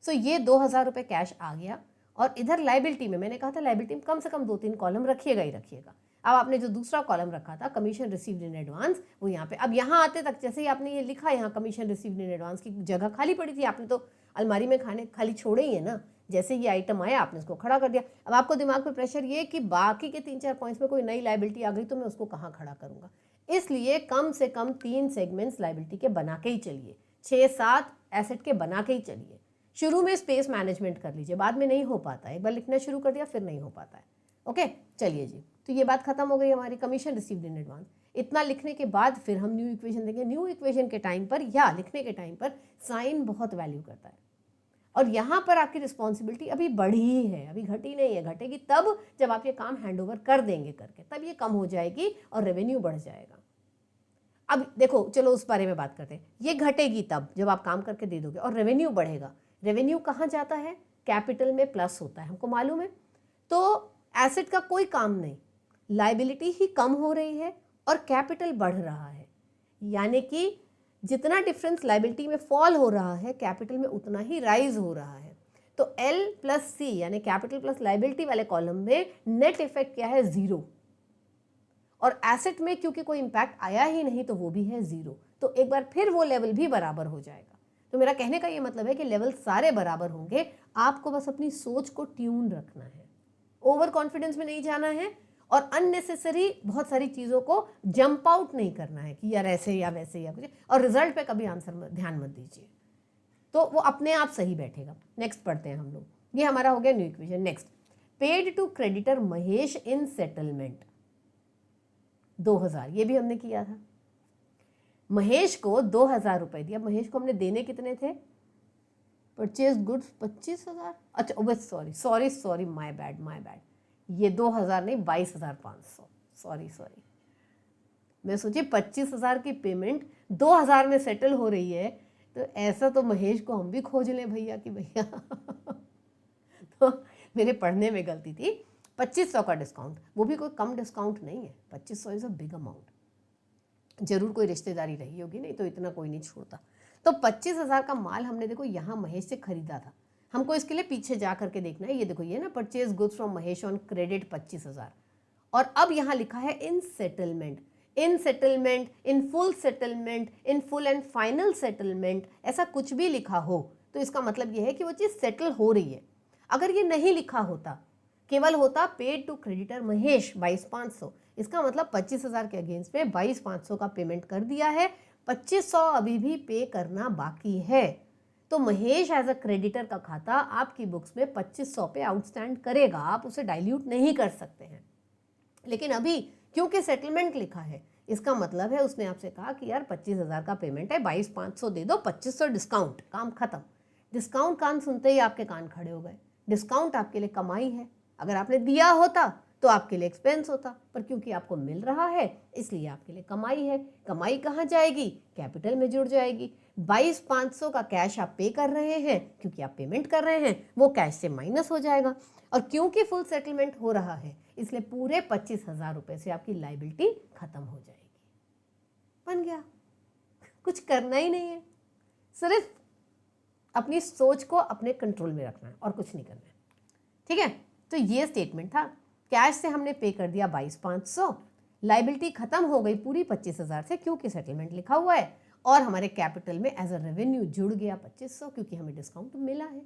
सो ये 2000 रुपये कैश आ गया, और इधर लायबिलिटी में मैंने कहा था लायबिलिटी में कम से कम 2-3 कॉलम रखिएगा ही रखिएगा। अब आपने जो दूसरा कॉलम रखा था कमीशन रिसीव्ड इन एडवांस, वो यहाँ पे, अब यहाँ आते तक जैसे ही आपने ये लिखा यहाँ कमीशन रिसीव्ड इन एडवांस की जगह खाली पड़ी थी, आपने तो अलमारी में खाने खाली छोड़े ही है ना, जैसे ये आइटम आया आपने उसको खड़ा कर दिया। अब आपको दिमाग पे प्रेशर ये कि बाकी के 3-4 पॉइंट्स में कोई नई लायबिलिटी आ गई तो मैं उसको कहाँ खड़ा करूँगा, इसलिए कम से कम 3 सेगमेंट्स लायबिलिटी के बना के ही चलिए, 6-7 एसेट के बना के ही चलिए। शुरू में स्पेस मैनेजमेंट कर लीजिए, बाद में नहीं हो पाता है, एक बार लिखना शुरू कर दिया फिर नहीं हो पाता है। ओके, चलिए जी, तो ये बात खत्म हो गई हमारी कमीशन रिसीव्ड इन एडवांस। इतना लिखने के बाद फिर हम न्यू इक्वेशन देंगे। न्यू इक्वेशन के टाइम पर या लिखने के टाइम पर साइन बहुत वैल्यू करता है, और यहाँ पर आपकी रिस्पॉन्सिबिलिटी अभी बढ़ी है, अभी घटी नहीं है। घटेगी तब जब आप ये काम हैंडओवर कर देंगे करके, तब ये कम हो जाएगी और रेवेन्यू बढ़ जाएगा। अब देखो, चलो उस बारे में बात करते हैं। ये घटेगी तब जब आप काम करके दे दोगे और रेवेन्यू बढ़ेगा। रेवेन्यू कहाँ जाता है? कैपिटल में प्लस होता है, हमको मालूम है। तो एसेट का कोई काम नहीं, लाइबिलिटी ही कम हो रही है और कैपिटल बढ़ रहा है, यानी कि जितना डिफरेंस लाइबिलिटी में फॉल हो रहा है कैपिटल में उतना ही राइज हो रहा है। तो L प्लस C यानी कैपिटल प्लस लाइबिलिटी वाले कॉलम में नेट इफेक्ट क्या है? 0। और एसेट में क्योंकि कोई इंपैक्ट आया ही नहीं तो वो भी है 0। तो एक बार फिर वो लेवल भी बराबर हो जाएगा। तो मेरा कहने का ये मतलब है कि लेवल सारे बराबर होंगे, आपको बस अपनी सोच को ट्यून रखना है, ओवर कॉन्फिडेंस में नहीं जाना है और अननेसेसरी बहुत सारी चीज़ों को जंप आउट नहीं करना है कि यार ऐसे या वैसे या कुछ, और रिजल्ट पे कभी आंसर ध्यान मत दीजिए, तो वो अपने आप सही बैठेगा। नेक्स्ट पढ़ते हैं हम लोग, ये हमारा हो गया new equation. Next, paid to creditor Mahesh in settlement 2000, ये भी हमने किया था। महेश को 2000 रुपए दिया। महेश को हमने देने कितने थे? Purchase goods 25,000। अच्छा सॉरी माय बैड, ये 2000 नहीं 22,500, सॉरी। मैं सोची 25,000 की पेमेंट 2000 में सेटल हो रही है, तो ऐसा तो महेश को हम भी खोज लें भैया कि भैया तो मेरे पढ़ने में गलती थी। 2500 का डिस्काउंट, वो भी कोई कम डिस्काउंट नहीं है, 2500 इज अ बिग अमाउंट। जरूर कोई रिश्तेदारी रही होगी, नहीं तो इतना कोई नहीं छोड़ता। तो 25,000 का माल हमने देखो यहाँ महेश से खरीदा था। हमको इसके लिए पीछे जा करके देखना है। ये देखो ये ना, purchase goods from Mahesh on credit 25,000, और अब यहाँ लिखा है in settlement, in settlement, in full settlement, in full and final settlement, ऐसा कुछ भी लिखा हो तो इसका मतलब ये है कि वो चीज़ सेटल हो रही है। अगर ये नहीं लिखा होता, केवल होता पेड टू क्रेडिटर महेश 22,500, इसका मतलब 25,000 के अगेंस्ट में 22,500 का पेमेंट कर दिया है, 2500 अभी भी पे करना बाकी है। तो महेश एज अ क्रेडिटर का खाता आपकी बुक्स में 2500 पे आउटस्टैंड करेगा, आप उसे डाइल्यूट नहीं कर सकते हैं। लेकिन अभी क्योंकि सेटलमेंट लिखा है, इसका मतलब है उसने आपसे कहा कि यार 25,000 का पेमेंट है, 22,500 दे दो, 2500 डिस्काउंट, काम खत्म। डिस्काउंट कान सुनते ही आपके कान खड़े हो गए। डिस्काउंट आपके लिए कमाई है, अगर आपने दिया होता तो आपके लिए एक्सपेंस होता, पर क्योंकि आपको मिल रहा है इसलिए आपके लिए कमाई है। कमाई कहाँ जाएगी? कैपिटल में जुड़ जाएगी। 22,500 का कैश आप पे कर रहे हैं, क्योंकि आप पेमेंट कर रहे हैं, वो कैश से माइनस हो जाएगा, और क्योंकि फुल सेटलमेंट हो रहा है इसलिए पूरे 25,000 रुपये से आपकी लाइबिलिटी खत्म हो जाएगी। बन गया, कुछ करना ही नहीं है, सिर्फ अपनी सोच को अपने कंट्रोल में रखना है और कुछ नहीं करना है। ठीक है, तो ये स्टेटमेंट था। कैश से हमने पे कर दिया 22,500, लाइबिलिटी खत्म हो गई पूरी 25,000 से क्योंकि सेटलमेंट लिखा हुआ है, और हमारे कैपिटल में एज अ रेवेन्यू जुड़ गया 2500 क्योंकि हमें डिस्काउंट मिला है।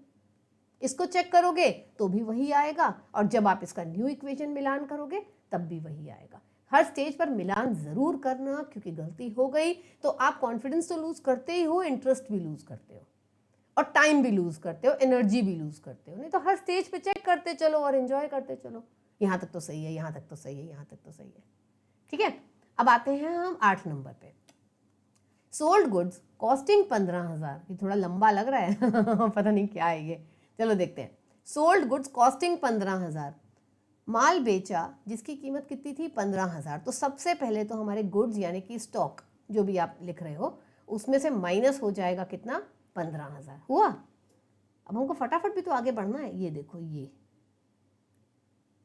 इसको चेक करोगे तो भी वही आएगा, और जब आप इसका न्यू इक्वेशन मिलान करोगे तब भी वही आएगा। हर स्टेज पर मिलान जरूर करना, क्योंकि गलती हो गई तो आप कॉन्फिडेंस तो लूज करते ही हो, इंटरेस्ट भी लूज करते हो, और टाइम भी लूज करते हो, एनर्जी भी लूज करते हो। नहीं तो हर स्टेज पे चेक करते चलो और एंजॉय करते चलो, यहाँ तक तो सही है, यहाँ तक तो सही है, यहाँ तक तो सही है। ठीक है, अब आते हैं हम 8 नंबर पे। सोल्ड गुड्स कॉस्टिंग 15,000, ये थोड़ा लंबा लग रहा है पता नहीं क्या है ये, चलो देखते हैं। सोल्ड गुड्स कॉस्टिंग 15,000, माल बेचा जिसकी कीमत कितनी थी? 15,000। तो सबसे पहले तो हमारे गुड्स यानी कि स्टॉक जो भी आप लिख रहे हो उसमें से माइनस हो जाएगा कितना? 15,000 हुआ। अब हमको फटाफट भी तो आगे बढ़ना है। ये देखो ये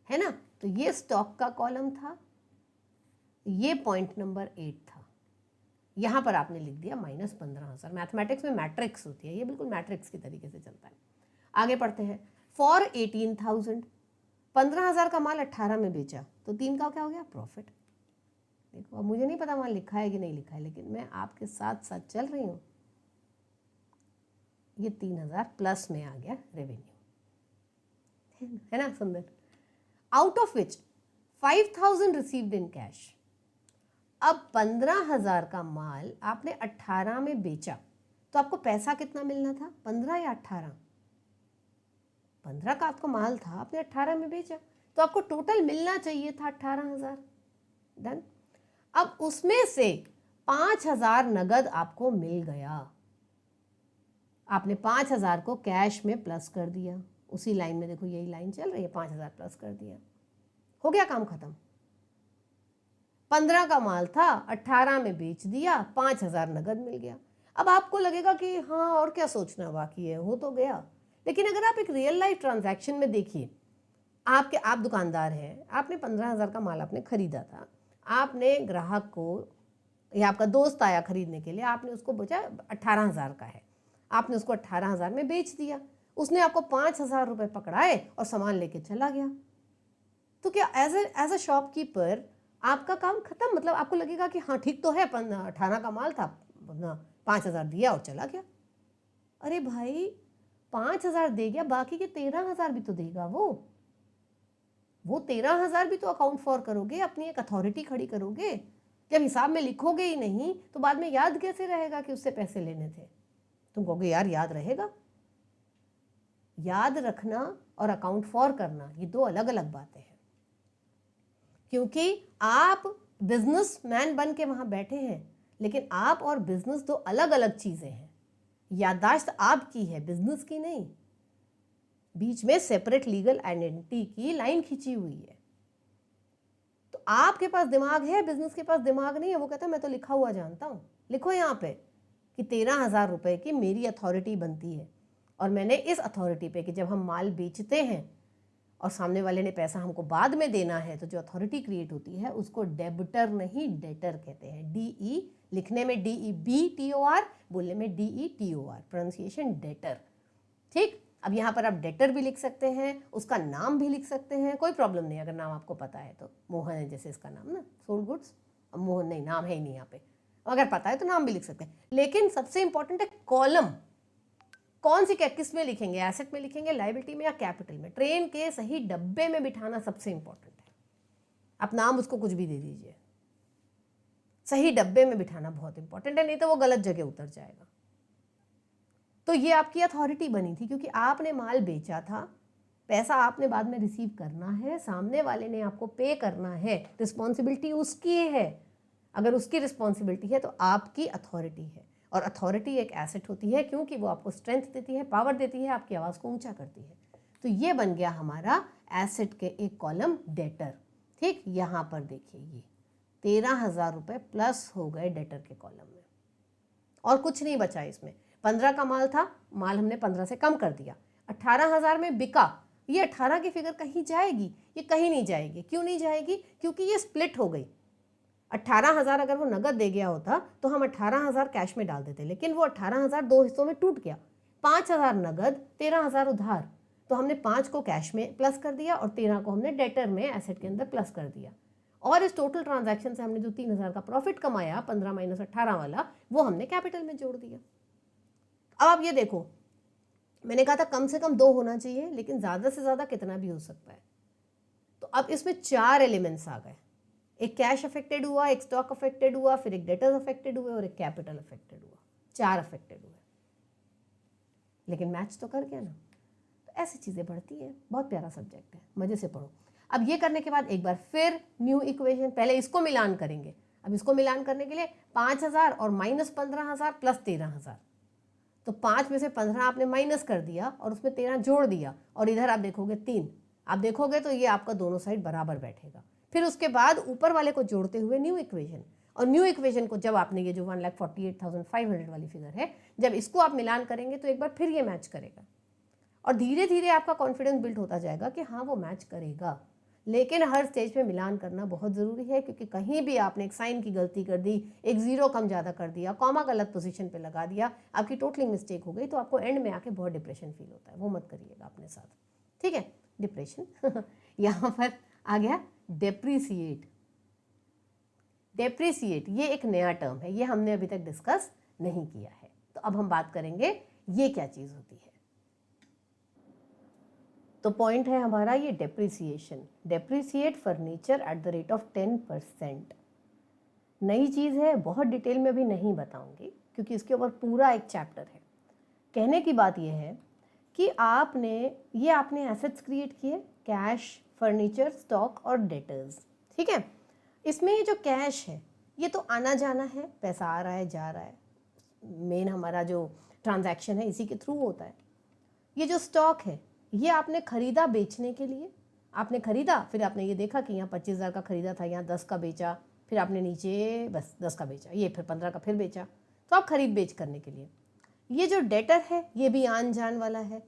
है ना, तो ये स्टॉक का कॉलम था, ये पॉइंट नंबर 8 था, यहाँ पर आपने लिख दिया माइनस 15,000। मैथमेटिक्स में मैट्रिक्स होती है, ये बिल्कुल मैट्रिक्स की तरीके से चलता है। आगे पढ़ते हैं। फॉर 18,000, 15,000 का माल 18 में बेचा तो 3 का क्या हो गया? प्रॉफिट। देखो अब मुझे नहीं पता वहाँ लिखा है कि नहीं लिखा है, लेकिन मैं आपके साथ साथ चल रही हूँ। ये 3,000 प्लस में आ गया रेवेन्यू, है ना सुंदर। Out of which 5,000 received in cash. अब 15,000 का माल आपने 18 में बेचा तो आपको पैसा कितना मिलना था? 15 या 18? 15 का आपको माल था, आपने 18 में बेचा तो आपको टोटल मिलना चाहिए था 18,000। डन। अब उसमें से 5,000 नगद आपको मिल गया, आपने 5,000 को कैश में प्लस कर दिया। उसी लाइन में देखो यही लाइन चल रही है, 5,000 प्लस कर दिया, हो गया काम खत्म। 15 का माल था, 18 में बेच दिया, 5,000 नगद मिल गया। अब आपको लगेगा कि हाँ और क्या सोचना बाकी है, हो तो गया। लेकिन अगर आप एक रियल लाइफ ट्रांजैक्शन में देखिए, आप दुकानदार हैं, आपने 15,000 का माल आपने खरीदा था, आपने ग्राहक को या आपका दोस्त आया खरीदने के लिए, आपने उसको बोला 18,000 का है, आपने उसको 18,000 में बेच दिया, उसने आपको 5,000 रुपये पकड़ाए और सामान लेके चला गया। तो क्या एज अ शॉपकीपर आपका काम खत्म? मतलब आपको लगेगा कि हाँ ठीक तो है, 18 का माल था, 5,000 दिया और चला गया। अरे भाई 5,000 दे गया, बाकी के 13,000 भी तो देगा वो 13,000 भी तो अकाउंट फॉर करोगे, अपनी एक अथॉरिटी खड़ी करोगे। जब हिसाब में लिखोगे ही नहीं तो बाद में याद कैसे रहेगा कि उससे पैसे लेने थे? तुम कहोगे यार याद रहेगा। याद रखना और अकाउंट फॉर करना ये दो अलग अलग बातें हैं, क्योंकि आप बिजनेसमैन बन के वहां बैठे हैं, लेकिन आप और बिजनेस दो अलग अलग चीजें हैं। याददाश्त आपकी है, बिजनेस की नहीं। बीच में सेपरेट लीगल आइडेंटिटी की लाइन खींची हुई है। तो आपके पास दिमाग है, बिजनेस के पास दिमाग नहीं है। वो कहता है मैं तो लिखा हुआ जानता हूं, लिखो यहाँ पे कि 13,000 रुपए की मेरी अथॉरिटी बनती है, और मैंने इस अथॉरिटी पे कि जब हम माल बेचते हैं और सामने वाले ने पैसा हमको बाद में देना है, तो जो अथॉरिटी क्रिएट होती है उसको डेबिटर नहीं डेटर कहते हैं। DE लिखने में DEBTOR, बोलने में DETOR, प्रोनाउंसिएशन डेटर। ठीक, अब यहाँ पर आप डेटर भी लिख सकते हैं, उसका नाम भी लिख सकते हैं, कोई प्रॉब्लम नहीं अगर नाम आपको पता है तो। मोहन है जैसे इसका नाम ना, सोल्ड गुड्स। अब मोहन नहीं, नाम है ही नहीं यहाँ पे, अगर पता है तो नाम भी लिख सकते हैं। लेकिन सबसे इंपॉर्टेंट है कॉलम, कौन सी किस में लिखेंगे, एसेट में लिखेंगे, लायबिलिटी में या कैपिटल में। ट्रेन के सही डब्बे में बिठाना सबसे इंपॉर्टेंट है। आप नाम उसको कुछ भी दे दीजिए, सही डब्बे में बिठाना बहुत इंपॉर्टेंट है, नहीं तो वो गलत जगह उतर जाएगा। तो ये आपकी अथॉरिटी बनी थी क्योंकि आपने माल बेचा था, पैसा आपने बाद में रिसीव करना है, सामने वाले ने आपको पे करना है, रिस्पॉन्सिबिलिटी उसकी है। अगर उसकी रिस्पॉन्सिबिलिटी है तो आपकी अथॉरिटी है, और अथॉरिटी एक एसेट होती है क्योंकि वो आपको स्ट्रेंथ देती है, पावर देती है, आपकी आवाज़ को ऊंचा करती है। तो ये बन गया हमारा एसेट के एक कॉलम डेटर। ठीक, यहाँ पर देखिए ये 13,000 रुपये प्लस हो गए डेटर के कॉलम में, और कुछ नहीं बचा इसमें। 15 का माल था, माल हमने 15 से कम कर दिया, 18,000 में बिका। ये 18 की फिगर कहीं जाएगी? ये कहीं नहीं जाएगी। क्यों नहीं जाएगी? क्योंकि ये स्प्लिट हो गई। 18,000 अगर वो नगद दे गया होता तो हम 18,000 कैश में डाल देते, लेकिन वो 18,000 दो हिस्सों में टूट गया, 5,000 नगद, 13,000 उधार। तो हमने 5 को कैश में प्लस कर दिया और 13 को हमने डेटर में एसेट के अंदर प्लस कर दिया। और इस टोटल ट्रांजैक्शन से हमने जो 3,000 का प्रॉफिट कमाया, 15 माइनस 18 वाला, वो हमने कैपिटल में जोड़ दिया। अब आप ये देखो, मैंने कहा था कम से कम 2 होना चाहिए, लेकिन ज़्यादा से ज़्यादा कितना भी हो सकता है। तो अब इसमें 4 एलिमेंट्स आ गए, एक कैश अफेक्टेड हुआ, एक स्टॉक अफेक्टेड हुआ, फिर एक डेटर्स अफेक्टेड हुए और एक कैपिटल अफेक्टेड हुआ। 4 अफेक्टेड हुए, लेकिन मैच तो कर गया ना। तो ऐसी चीज़ें बढ़ती हैं, बहुत प्यारा सब्जेक्ट है, मज़े से पढ़ो। अब ये करने के बाद एक बार फिर न्यू इक्वेशन, पहले इसको मिलान करेंगे। अब इसको मिलान करने के लिए 5,000 और माइनस 15,000 प्लस 13,000, तो 5 में से 15 आपने माइनस कर दिया और उसमें 13 जोड़ दिया, और इधर आप देखोगे 3, आप देखोगे तो ये आपका दोनों साइड बराबर बैठेगा। फिर उसके बाद ऊपर वाले को जोड़ते हुए न्यू इक्वेशन, और न्यू इक्वेशन को जब आपने ये जो 1,48,500 वाली फिगर है, जब इसको आप मिलान करेंगे तो एक बार फिर ये मैच करेगा, और धीरे धीरे आपका कॉन्फिडेंस बिल्ड होता जाएगा कि हाँ वो मैच करेगा। लेकिन हर स्टेज पे मिलान करना बहुत ज़रूरी है, क्योंकि कहीं भी आपने एक साइन की गलती कर दी, एक ज़ीरो कम ज़्यादा कर दिया, कॉमा गलत पोजीशन पे लगा दिया, आपकी टोटलिंग मिस्टेक हो गई, तो आपको एंड में आके बहुत डिप्रेशन फील होता है। वो मत करिएगा अपने साथ, ठीक है? डिप्रेशन यहाँ पर आ गया डेप्रीसिएट। डेप्रीसिएट ये एक नया टर्म है, ये हमने अभी तक डिस्कस नहीं किया है, तो अब हम बात करेंगे ये क्या चीज़ होती है। तो पॉइंट है हमारा ये depreciation. Depreciate furniture at the rate of 10%। नई चीज़ है, बहुत डिटेल में भी नहीं बताऊंगी क्योंकि इसके ऊपर पूरा एक चैप्टर है। कहने की बात यह है कि आपने एसेट्स क्रिएट किए, कैश, फर्नीचर, स्टॉक और डेटर्स, ठीक है? इसमें ये जो कैश है ये तो आना जाना है, पैसा आ रहा है जा रहा है, मेन हमारा जो ट्रांजैक्शन है इसी के थ्रू होता है। ये जो स्टॉक है ये आपने खरीदा बेचने के लिए, आपने खरीदा, फिर आपने ये देखा कि यहाँ 25,000 का खरीदा था, यहाँ 10 का बेचा, फिर आपने नीचे बस 10 का बेचा, ये फिर 15 का फिर बेचा, तो आप खरीद बेच करने के लिए। ये जो डेटर है ये भी आन जान वाला है।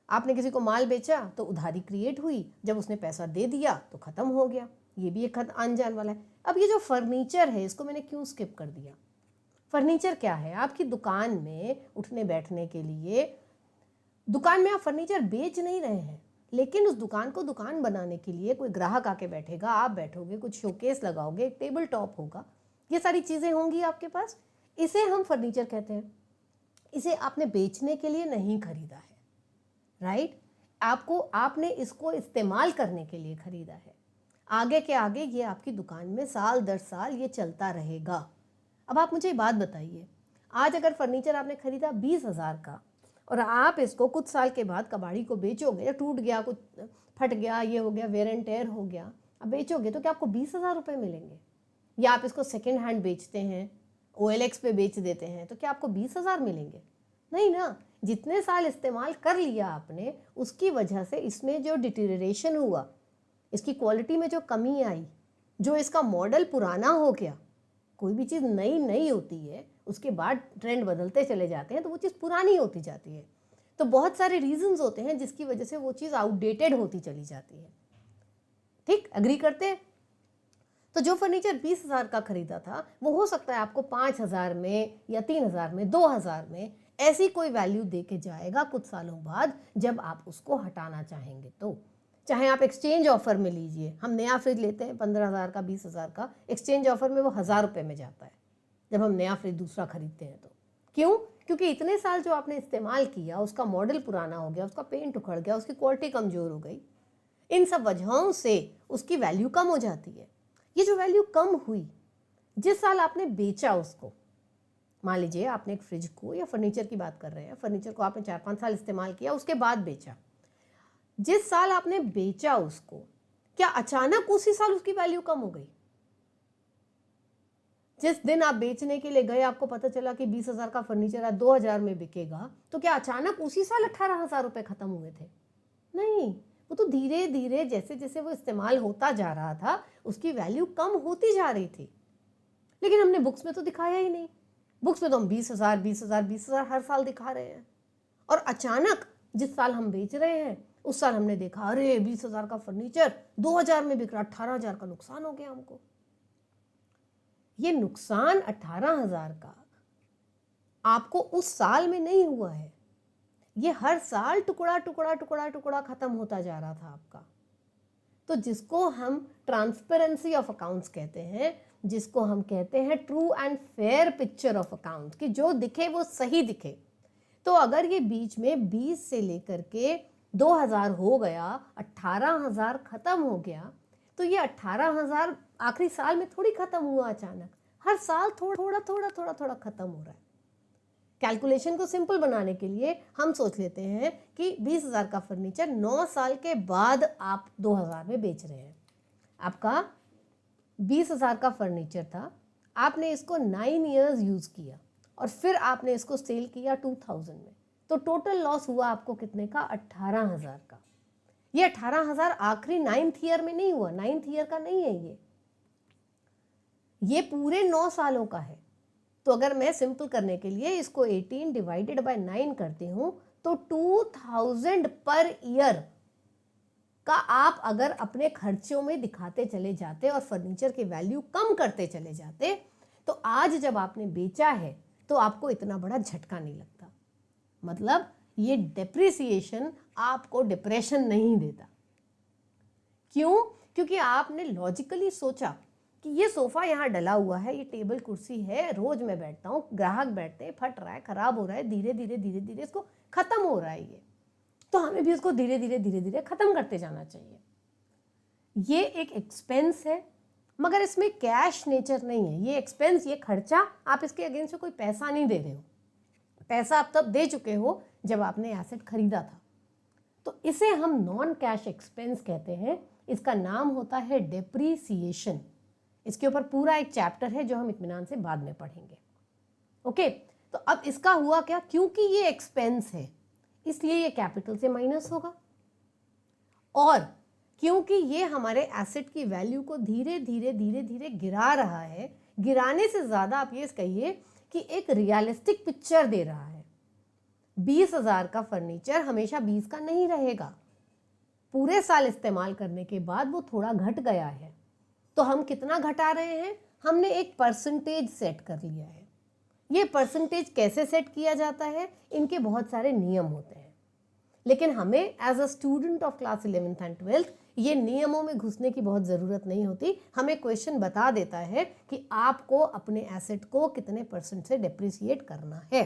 आपने किसी को माल बेचा तो उधारी क्रिएट हुई, जब उसने पैसा दे दिया तो ख़त्म हो गया, ये भी एक आन जान वाला है। अब ये जो फर्नीचर है इसको मैंने क्यों स्किप कर दिया? फर्नीचर क्या है? आपकी दुकान में उठने बैठने के लिए, दुकान में आप फर्नीचर बेच नहीं रहे हैं, लेकिन उस दुकान को दुकान बनाने के लिए कोई ग्राहक आके बैठेगा, आप बैठोगे, कुछ शोकेस लगाओगे, एक टेबल टॉप होगा, ये सारी चीज़ें होंगी आपके पास, इसे हम फर्नीचर कहते हैं। इसे आपने बेचने के लिए नहीं खरीदा है, राइट? आपने इसको इस्तेमाल करने के लिए खरीदा है। आगे के आगे ये आपकी दुकान में साल दर साल ये चलता रहेगा। अब आप मुझे बात बताइए, आज अगर फर्नीचर आपने खरीदा 20,000 का और आप इसको कुछ साल के बाद कबाड़ी को बेचोगे, या टूट गया, कुछ फट गया, ये हो गया, वेयर एंड टेयर हो गया, अब बेचोगे तो क्या आपको 20,000 रुपये मिलेंगे? या आप इसको सेकेंड हैंड बेचते हैं, OLX पे बेच देते हैं, तो क्या आपको 20,000 मिलेंगे? नहीं ना। जितने साल इस्तेमाल कर लिया आपने, उसकी वजह से इसमें जो डिटीरियरेशन हुआ, इसकी क्वालिटी में जो कमी आई, जो इसका मॉडल पुराना हो गया, कोई भी चीज़ नई नई होती है उसके बाद ट्रेंड बदलते चले जाते हैं तो वो चीज़ पुरानी होती जाती है। तो बहुत सारे रीजंस होते हैं जिसकी वजह से वो चीज़ आउटडेटेड होती चली जाती है। ठीक, एग्री करते हैं? तो जो फर्नीचर 20,000 का खरीदा था वो हो सकता है आपको 5,000 में या 3,000 में, 2,000 में ऐसी कोई वैल्यू दे के जाएगा कुछ सालों बाद, जब आप उसको हटाना चाहेंगे तो। चाहे आप एक्सचेंज ऑफर में लीजिए, हम नया फ्रिज लेते हैं 15,000 का, 20,000 का, एक्सचेंज ऑफर में वो 1,000 रुपये में जाता है जब हम नया फ्रिज दूसरा खरीदते हैं तो। क्यों? क्योंकि इतने साल जो आपने इस्तेमाल किया, उसका मॉडल पुराना हो गया, उसका पेंट उखड़ गया, उसकी क्वालिटी कमज़ोर हो गई, इन सब वजहों से उसकी वैल्यू कम हो जाती है। ये जो वैल्यू कम हुई, जिस साल आपने बेचा उसको, मान लीजिए आपने एक फ्रिज को, या फर्नीचर की बात कर रहे हैं, फर्नीचर को आपने 4-5 साल इस्तेमाल किया, उसके बाद बेचा, जिस साल आपने बेचा उसको, क्या अचानक उसी साल उसकी वैल्यू कम हो गई? जिस दिन आप बेचने के लिए गए आपको पता चला कि 20,000 का फर्नीचर आज 2,000 में बिकेगा, तो क्या अचानक उसी साल 18,000 रुपये खत्म हुए थे? नहीं, वो तो धीरे धीरे जैसे जैसे वो इस्तेमाल होता जा रहा था उसकी वैल्यू कम होती जा रही थी। लेकिन हमने बुक्स में तो दिखाया ही नहीं। बुक्स में तो हम 20,000 20,000 20,000 हर साल दिखा रहे हैं, और अचानक जिस साल हम बेच रहे हैं उस साल हमने देखा अरे 20,000 का फर्नीचर 2,000 में बिक रहा, 18,000 का नुकसान हो गया हमको। ये नुकसान 18,000 का आपको उस साल में नहीं हुआ है, ये हर साल टुकड़ा टुकड़ा टुकड़ा टुकड़ा खत्म होता जा रहा था आपका। तो जिसको हम ट्रांसपेरेंसी ऑफ अकाउंट्स कहते हैं, जिसको हम कहते हैं true and fair picture of accounts, कि जो दिखे वो सही दिखे। तो अगर ये बीच में 20 से लेकर के 2,000 हो गया, 18,000 खत्म हो गया, तो ये 18,000 आखिरी साल में थोड़ी खत्म हुआ अचानक, हर साल थोड़ा थोड़ा थोड़ा थोड़ा थोड़ा खत्म हो रहा है। कैलकुलेशन को सिंपल बनाने के लिए हम सोच लेते हैं कि 20,000 का फर्नीचर 9 साल के बाद आप 2,000 में बेच रहे हैं। आपका 20,000 का फर्नीचर था, आपने इसको 9 इयर्स यूज़ किया और फिर आपने इसको सेल किया 2,000 में, तो टोटल लॉस हुआ आपको कितने का? 18,000 का। ये 18,000 आखिरी 9th ईयर में नहीं हुआ, 9th ईयर का नहीं है, ये पूरे 9 सालों का है। तो अगर मैं सिंपल करने के लिए इसको 18 डिवाइडेड बाय 9 करती हूँ तो 2,000 पर ईयर का आप अगर अपने खर्चों में दिखाते चले जाते और फर्नीचर की वैल्यू कम करते चले जाते, तो आज जब आपने बेचा है तो आपको इतना बड़ा झटका नहीं लगता। मतलब ये डेप्रिसिएशन आपको डिप्रेशन नहीं देता। क्यों? क्योंकि आपने लॉजिकली सोचा कि ये सोफ़ा यहाँ डला हुआ है, ये टेबल कुर्सी है, रोज़ मैं बैठता हूँ, ग्राहक बैठते हैं, फट रहा है, ख़राब हो रहा है, धीरे धीरे धीरे धीरे इसको ख़त्म हो रहा है ये, तो हमें भी इसको धीरे धीरे ख़त्म करते जाना चाहिए। ये एक एक्सपेंस है, मगर इसमें कैश नेचर नहीं है। ये एक्सपेंस, ये खर्चा, आप इसके अगेंस्ट कोई पैसा नहीं दे रहे हो। पैसा आप तब दे चुके हो जब आपने एसेट खरीदा था। तो इसे हम नॉन कैश एक्सपेंस कहते हैं। इसका नाम होता है डेप्रीसिएशन। इसके ऊपर पूरा एक चैप्टर है जो हम इत्मीनान से बाद में पढ़ेंगे। ओके, तो अब इसका हुआ क्या? क्योंकि ये एक्सपेंस है इसलिए ये कैपिटल से माइनस होगा, और क्योंकि ये हमारे एसेट की वैल्यू को धीरे धीरे धीरे धीरे गिरा रहा है, गिराने से ज़्यादा आप ये कहिए कि एक रियलिस्टिक पिक्चर दे रहा है। 20,000 का फर्नीचर हमेशा 20 का नहीं रहेगा, पूरे साल इस्तेमाल करने के बाद वो थोड़ा घट गया है। तो हम कितना घटा रहे हैं, हमने एक परसेंटेज सेट कर लिया है। ये परसेंटेज कैसे सेट किया जाता है, इनके बहुत सारे नियम होते हैं, लेकिन हमें as a student of class 11th and 12th ये नियमों में घुसने की बहुत ज़रूरत नहीं होती। हमें क्वेश्चन बता देता है कि आपको अपने एसेट को कितने % से डेप्रिसिएट करना है।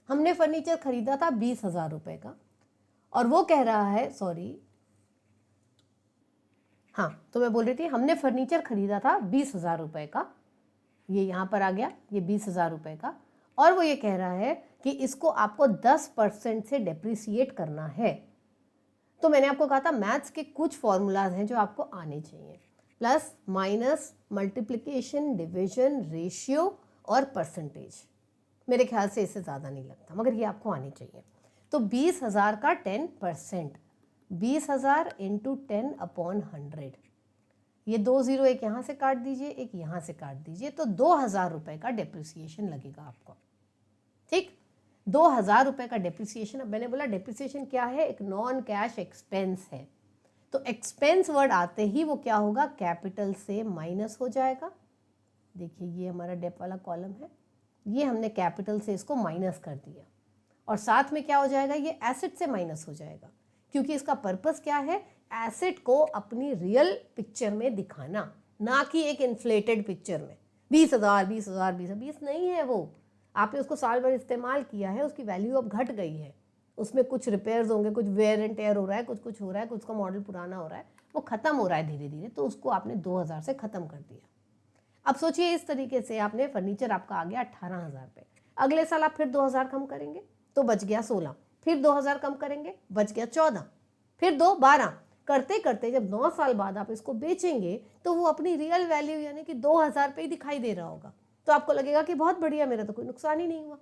हमने फर्नीचर खरीदा था 20,000 रुपये का, और वो कह रहा है, तो मैं बोल रही थी हमने फर्नीचर खरीदा था 20,000 रुपये का, ये यहाँ पर आ गया, ये 20,000 रुपये का, और वो ये कह रहा है कि इसको आपको 10% से डेप्रिसिएट करना है। तो मैंने आपको कहा था मैथ्स के कुछ फॉर्मूलाज हैं जो आपको आने चाहिए, plus minus, multiplication, division, ratio और परसेंटेज। मेरे ख्याल से इससे ज़्यादा नहीं लगता, मगर ये आपको आनी चाहिए। तो 20,000 का 10%, 20,000 इंटू 10/100, ये 2 0 एक यहाँ से काट दीजिए, एक यहाँ से काट दीजिए, तो 2,000 रुपये का डेप्रिसिएशन लगेगा आपको। ठीक, 2,000 रुपये का डेप्रिसिएशन। अब मैंने बोला डेप्रिसिएशन क्या है, एक नॉन कैश एक्सपेंस है। तो एक्सपेंस वर्ड आते ही वो क्या होगा, कैपिटल से माइनस हो जाएगा। देखिए ये हमारा डेप वाला कॉलम है, ये हमने कैपिटल से इसको माइनस कर दिया, और साथ में क्या हो जाएगा, ये एसेट से माइनस हो जाएगा, क्योंकि इसका पर्पस क्या है, एसेट को अपनी रियल पिक्चर में दिखाना, ना कि एक इन्फ्लेटेड पिक्चर में। 20,000 20,000 20 नहीं है वो, आपने उसको साल भर इस्तेमाल किया है, उसकी वैल्यू अब घट गई है, उसमें कुछ रिपेयर्स होंगे, कुछ वेयर एंड टेयर हो रहा है, कुछ हो रहा है, कुछ का मॉडल पुराना हो रहा है, वो ख़त्म हो रहा है धीरे धीरे, तो उसको आपने 2,000 से ख़त्म कर दिया। अब सोचिए इस तरीके से आपने फर्नीचर आपका आ गया 18,000 पे, अगले साल आप फिर 2,000 कम करेंगे तो बच गया 16, फिर 2,000 कम करेंगे बच गया 14, फिर 2 12, करते करते जब 9 साल बाद आप इसको बेचेंगे तो वो अपनी रियल वैल्यू यानी कि 2,000 पे ही दिखाई दे रहा होगा। तो आपको लगेगा कि बहुत बढ़िया, मेरा तो कोई नुकसान ही नहीं हुआ,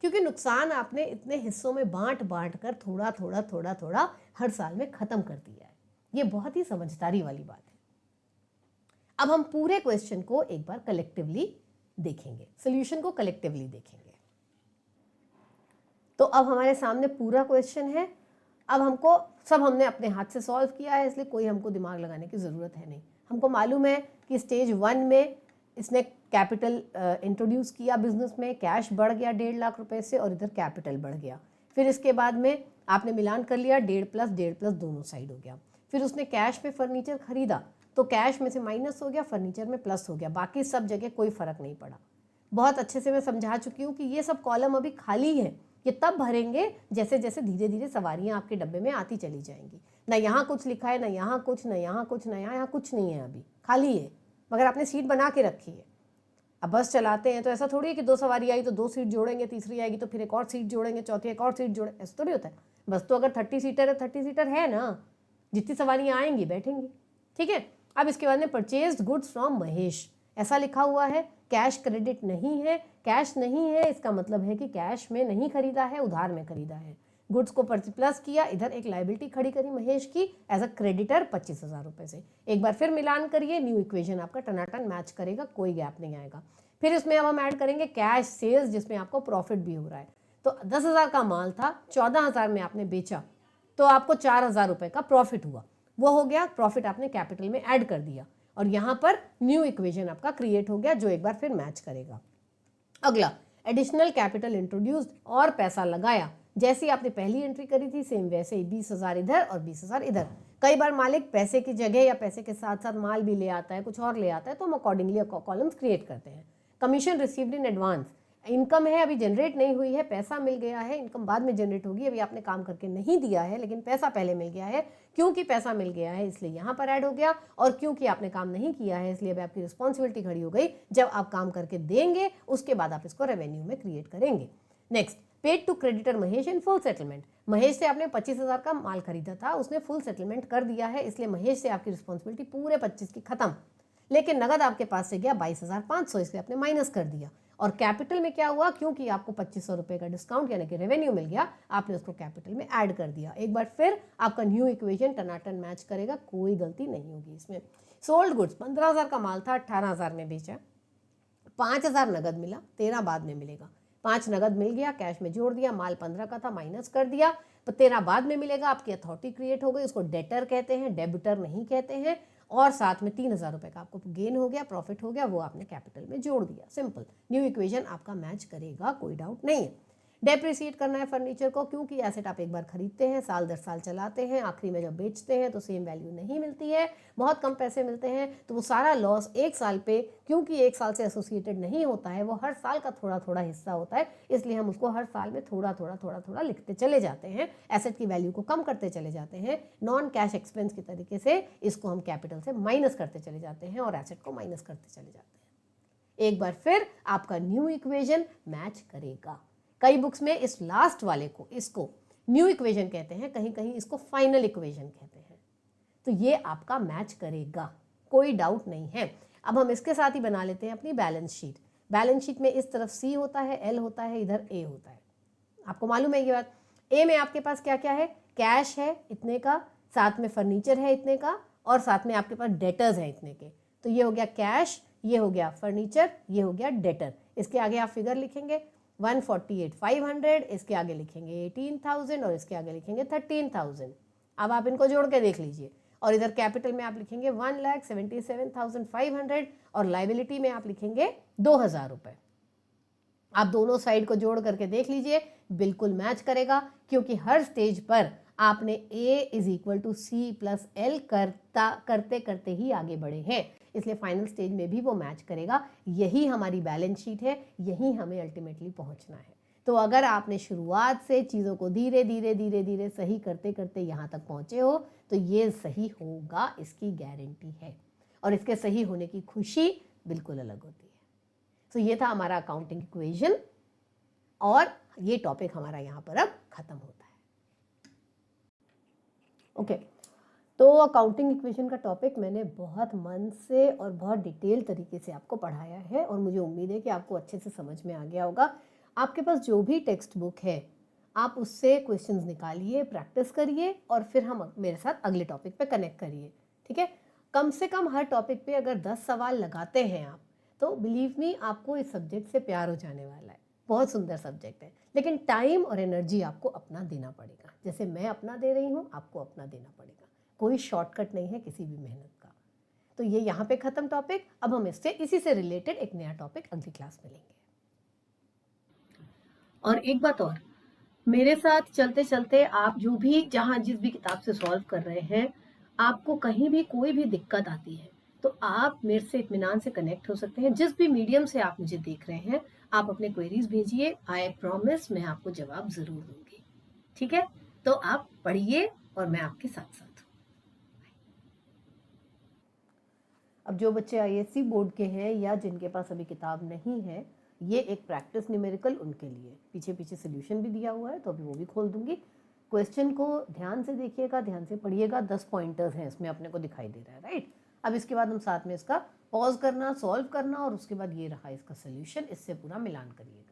क्योंकि नुकसान आपने इतने हिस्सों में बांट बांट कर थोड़ा थोड़ा थोड़ा थोड़ा हर साल में ख़त्म कर दिया है। ये बहुत ही समझदारी वाली बात है। अब हम पूरे क्वेश्चन को एक बार कलेक्टिवली देखेंगे, सोल्यूशन को कलेक्टिवली देखेंगे। तो अब हमारे सामने पूरा क्वेश्चन है। अब हमने अपने हाथ से सॉल्व किया है, इसलिए कोई हमको दिमाग लगाने की ज़रूरत है नहीं। हमको मालूम है कि स्टेज 1 में इसने कैपिटल इंट्रोड्यूस किया बिजनेस में, कैश बढ़ गया 1.5 लाख रुपए से, और इधर कैपिटल बढ़ गया। फिर इसके बाद में आपने मिलान कर लिया, 1.5 प्लस दोनों साइड हो गया। फिर उसने कैश में फर्नीचर खरीदा, तो कैश में से माइनस हो गया, फर्नीचर में प्लस हो गया, बाकी सब जगह कोई फ़र्क नहीं पड़ा। बहुत अच्छे से मैं समझा चुकी हूँ कि ये सब कॉलम अभी खाली है, ये तब भरेंगे जैसे जैसे धीरे धीरे सवारियाँ आपके डब्बे में आती चली जाएंगी। ना यहाँ कुछ लिखा है, ना यहाँ कुछ, ना यहाँ कुछ, ना यहाँ कुछ नहीं है, अभी खाली है, मगर आपने सीट बना के रखी है। अब बस चलाते हैं तो ऐसा थोड़ी है कि 2 सवारी आई तो 2 सीट जोड़ेंगे, तीसरी आएगी तो फिर एक और सीट जोड़ेंगे, चौथी एक और सीट जोड़ेंगे, ऐसा थोड़ी होता है। बस तो अगर 30 सीटर है 30 सीटर है ना, जितनी सवारियाँ आएंगी बैठेंगी। ठीक है, अब इसके बाद में परचेज्ड गुड्स फ्रॉम महेश, ऐसा लिखा हुआ है, कैश क्रेडिट नहीं है। कैश नहीं है इसका मतलब है कि कैश में नहीं खरीदा है, उधार में खरीदा है। गुड्स को प्लस किया, इधर एक लायबिलिटी खड़ी करी महेश की एज अ क्रेडिटर 25,000 रुपये से। एक बार फिर मिलान करिए, न्यू इक्वेशन आपका टनाटन मैच करेगा, कोई गैप नहीं आएगा। फिर इसमें अब हम ऐड करेंगे कैश सेल्स, जिसमें आपको प्रॉफिट भी हो रहा है। तो 10,000 का माल था, 14,000 में आपने बेचा, तो आपको 4,000 रुपये का प्रॉफिट हुआ, वो हो गया प्रॉफिट, आपने कैपिटल में ऐड कर दिया, और यहाँ पर न्यू इक्वेशन आपका क्रिएट हो गया, जो एक बार फिर मैच करेगा। अगला, एडिशनल कैपिटल इंट्रोड्यूस्ड और पैसा लगाया, जैसी आपने पहली एंट्री करी थी सेम वैसे ही 20,000 इधर और 20,000 इधर। कई बार मालिक पैसे की जगह या पैसे के साथ साथ माल भी ले आता है, कुछ और ले आता है, तो हम अकॉर्डिंगली कॉलम्स क्रिएट करते हैं। Commission received in advance, income है अभी जनरेट नहीं हुई है, पैसा मिल गया है, इनकम बाद में जनरेट होगी, अभी आपने काम करके नहीं दिया है लेकिन पैसा पहले मिल गया है। क्योंकि पैसा मिल गया है इसलिए यहाँ पर ऐड हो गया, और क्योंकि आपने काम नहीं किया है इसलिए अभी आपकी रिस्पॉन्सिबिलिटी खड़ी हो गई, जब आप काम करके देंगे उसके बाद आप इसको रेवेन्यू में क्रिएट करेंगे। Next, paid to creditor Mahesh in full settlement, Mahesh से आपने 25,000 का माल खरीदा था, उसने फुल सेटलमेंट कर दिया है, इसलिए महेश से आपकी रिस्पॉन्सिबिलिटी पूरे 25 की खत्म। लेकिन नगद आपके पास से गया 22,500, इसलिए आपने माइनस कर दिया। और कैपिटल में क्या हुआ, क्योंकि आपको 2,500 रुपये का डिस्काउंट यानी कि रेवेन्यू मिल गया, आपने उसको कैपिटल में ऐड कर दिया। एक बार फिर आपका न्यू इक्वेशन टनाटन मैच करेगा, कोई गलती नहीं होगी इसमें। सोल्ड गुड्स, 15,000 का माल था, 18,000 में बेचा, 5,000 नगद मिला, 13 बाद में मिलेगा। 5 नगद मिल गया, कैश में जोड़ दिया, माल 15 का था माइनस कर दिया, तो 13 बाद में मिलेगा। आपकी अथॉरिटी क्रिएट हो गई, उसको डेटर कहते हैं, डेबिटर नहीं कहते हैं। और साथ में 3,000 रुपये का आपको गेन हो गया, प्रॉफिट हो गया, वो आपने कैपिटल में जोड़ दिया। सिंपल, न्यू इक्वेशन आपका मैच करेगा, कोई डाउट नहीं है। डेप्रिसिएट करना है फर्नीचर को, क्योंकि एसेट आप एक बार खरीदते हैं, साल दर साल चलाते हैं, आखिरी में जब बेचते हैं तो सेम वैल्यू नहीं मिलती है, बहुत कम पैसे मिलते हैं, तो वो सारा लॉस एक साल पे, क्योंकि एक साल से एसोसिएटेड नहीं होता है, वो हर साल का थोड़ा थोड़ा हिस्सा होता है, इसलिए हम उसको हर साल में थोड़ा थोड़ा लिखते चले जाते हैं, एसेट की वैल्यू को कम करते चले जाते हैं, नॉन कैश एक्सपेंस की तरीके से इसको हम कैपिटल से माइनस करते चले जाते हैं और एसेट को माइनस करते चले जाते हैं। एक बार फिर आपका न्यू इक्वेशन मैच करेगा। कई बुक्स में इस लास्ट वाले को, इसको न्यू इक्वेशन कहते हैं, कहीं कहीं इसको फाइनल इक्वेशन कहते हैं। तो ये आपका मैच करेगा, कोई डाउट नहीं है। अब हम इसके साथ ही बना लेते हैं अपनी बैलेंस शीट। बैलेंस शीट में इस तरफ सी होता है, एल होता है, इधर ए होता है। आपको मालूम है ये बात। ए में आपके पास क्या क्या है, कैश है इतने का, साथ में फर्नीचर है इतने का, और साथ में आपके पास डेटर्स हैं इतने के। तो ये हो गया कैश, ये हो गया फर्नीचर, ये हो गया डेटर। इसके आगे आप फिगर लिखेंगे 148,500, इसके आगे लिखेंगे 18,000 और इसके आगे लिखेंगे 13,000। अब आप इनको जोड़ के देख लीजिए। और इधर कैपिटल में आप लिखेंगे 1,77,500 और लाइबिलिटी में आप लिखेंगे 2,000 रुपये। आप दोनों साइड को जोड़ करके देख लीजिए, बिल्कुल मैच करेगा, क्योंकि हर स्टेज पर आपने A = C+L करते करते ही आगे बढ़े हैं, इसलिए फाइनल स्टेज में भी वो मैच करेगा। यही हमारी बैलेंस शीट है, यही हमें अल्टीमेटली पहुंचना है। तो अगर आपने शुरुआत से चीज़ों को धीरे धीरे धीरे धीरे सही करते करते यहाँ तक पहुँचे हो, तो ये सही होगा, इसकी गारंटी है। और इसके सही होने की खुशी बिल्कुल अलग होती है। तो ये था हमारा अकाउंटिंग इक्वेशन, और ये टॉपिक हमारा यहाँ पर अब खत्म होता है। ओके, तो अकाउंटिंग इक्वेशन का टॉपिक मैंने बहुत मन से और बहुत डिटेल तरीके से आपको पढ़ाया है, और मुझे उम्मीद है कि आपको अच्छे से समझ में आ गया होगा। आपके पास जो भी टेक्स्ट बुक है, आप उससे क्वेश्चंस निकालिए, प्रैक्टिस करिए, और फिर हम मेरे साथ अगले टॉपिक पे कनेक्ट करिए, ठीक है। कम से कम हर टॉपिक पे अगर 10 सवाल लगाते हैं आप, तो बिलीव मी आपको इस सब्जेक्ट से प्यार हो जाने वाला है। बहुत सुंदर सब्जेक्ट है, लेकिन टाइम और एनर्जी आपको अपना देना पड़ेगा। जैसे मैं अपना दे रही हूँ, आपको अपना देना पड़ेगा। कोई शॉर्टकट नहीं है किसी भी मेहनत का। तो ये यहाँ पे ख़त्म टॉपिक। अब हम इसी से रिलेटेड एक नया टॉपिक अगली क्लास में लेंगे। और एक बात और, मेरे साथ चलते चलते आप जो भी जिस भी किताब से सॉल्व कर रहे हैं, आपको कहीं भी कोई भी दिक्कत आती है, तो आप मेरे से इत्मीनान से कनेक्ट हो सकते हैं। जिस भी मीडियम से आप मुझे देख रहे हैं, आप अपने क्वेरीज भेजिए, आई प्रॉमिस मैं आपको जवाब ज़रूर दूंगी, ठीक है। तो आप पढ़िए और मैं आपके साथ साथ हूँ। अब जो बच्चे IASC बोर्ड के हैं या जिनके पास अभी किताब नहीं है, ये एक प्रैक्टिस न्यूमेरिकल उनके लिए, पीछे पीछे सोल्यूशन भी दिया हुआ है, तो अभी वो भी खोल दूंगी। क्वेश्चन को ध्यान से देखिएगा, ध्यान से पढ़िएगा। 10 पॉइंटर्स हैं इसमें, अपने को दिखाई दे रहा है, राइट। अब इसके बाद हम साथ में इसका पॉज करना, सॉल्व करना, और उसके बाद ये रहा इसका सोल्यूशन, इससे पूरा मिलान करिएगा।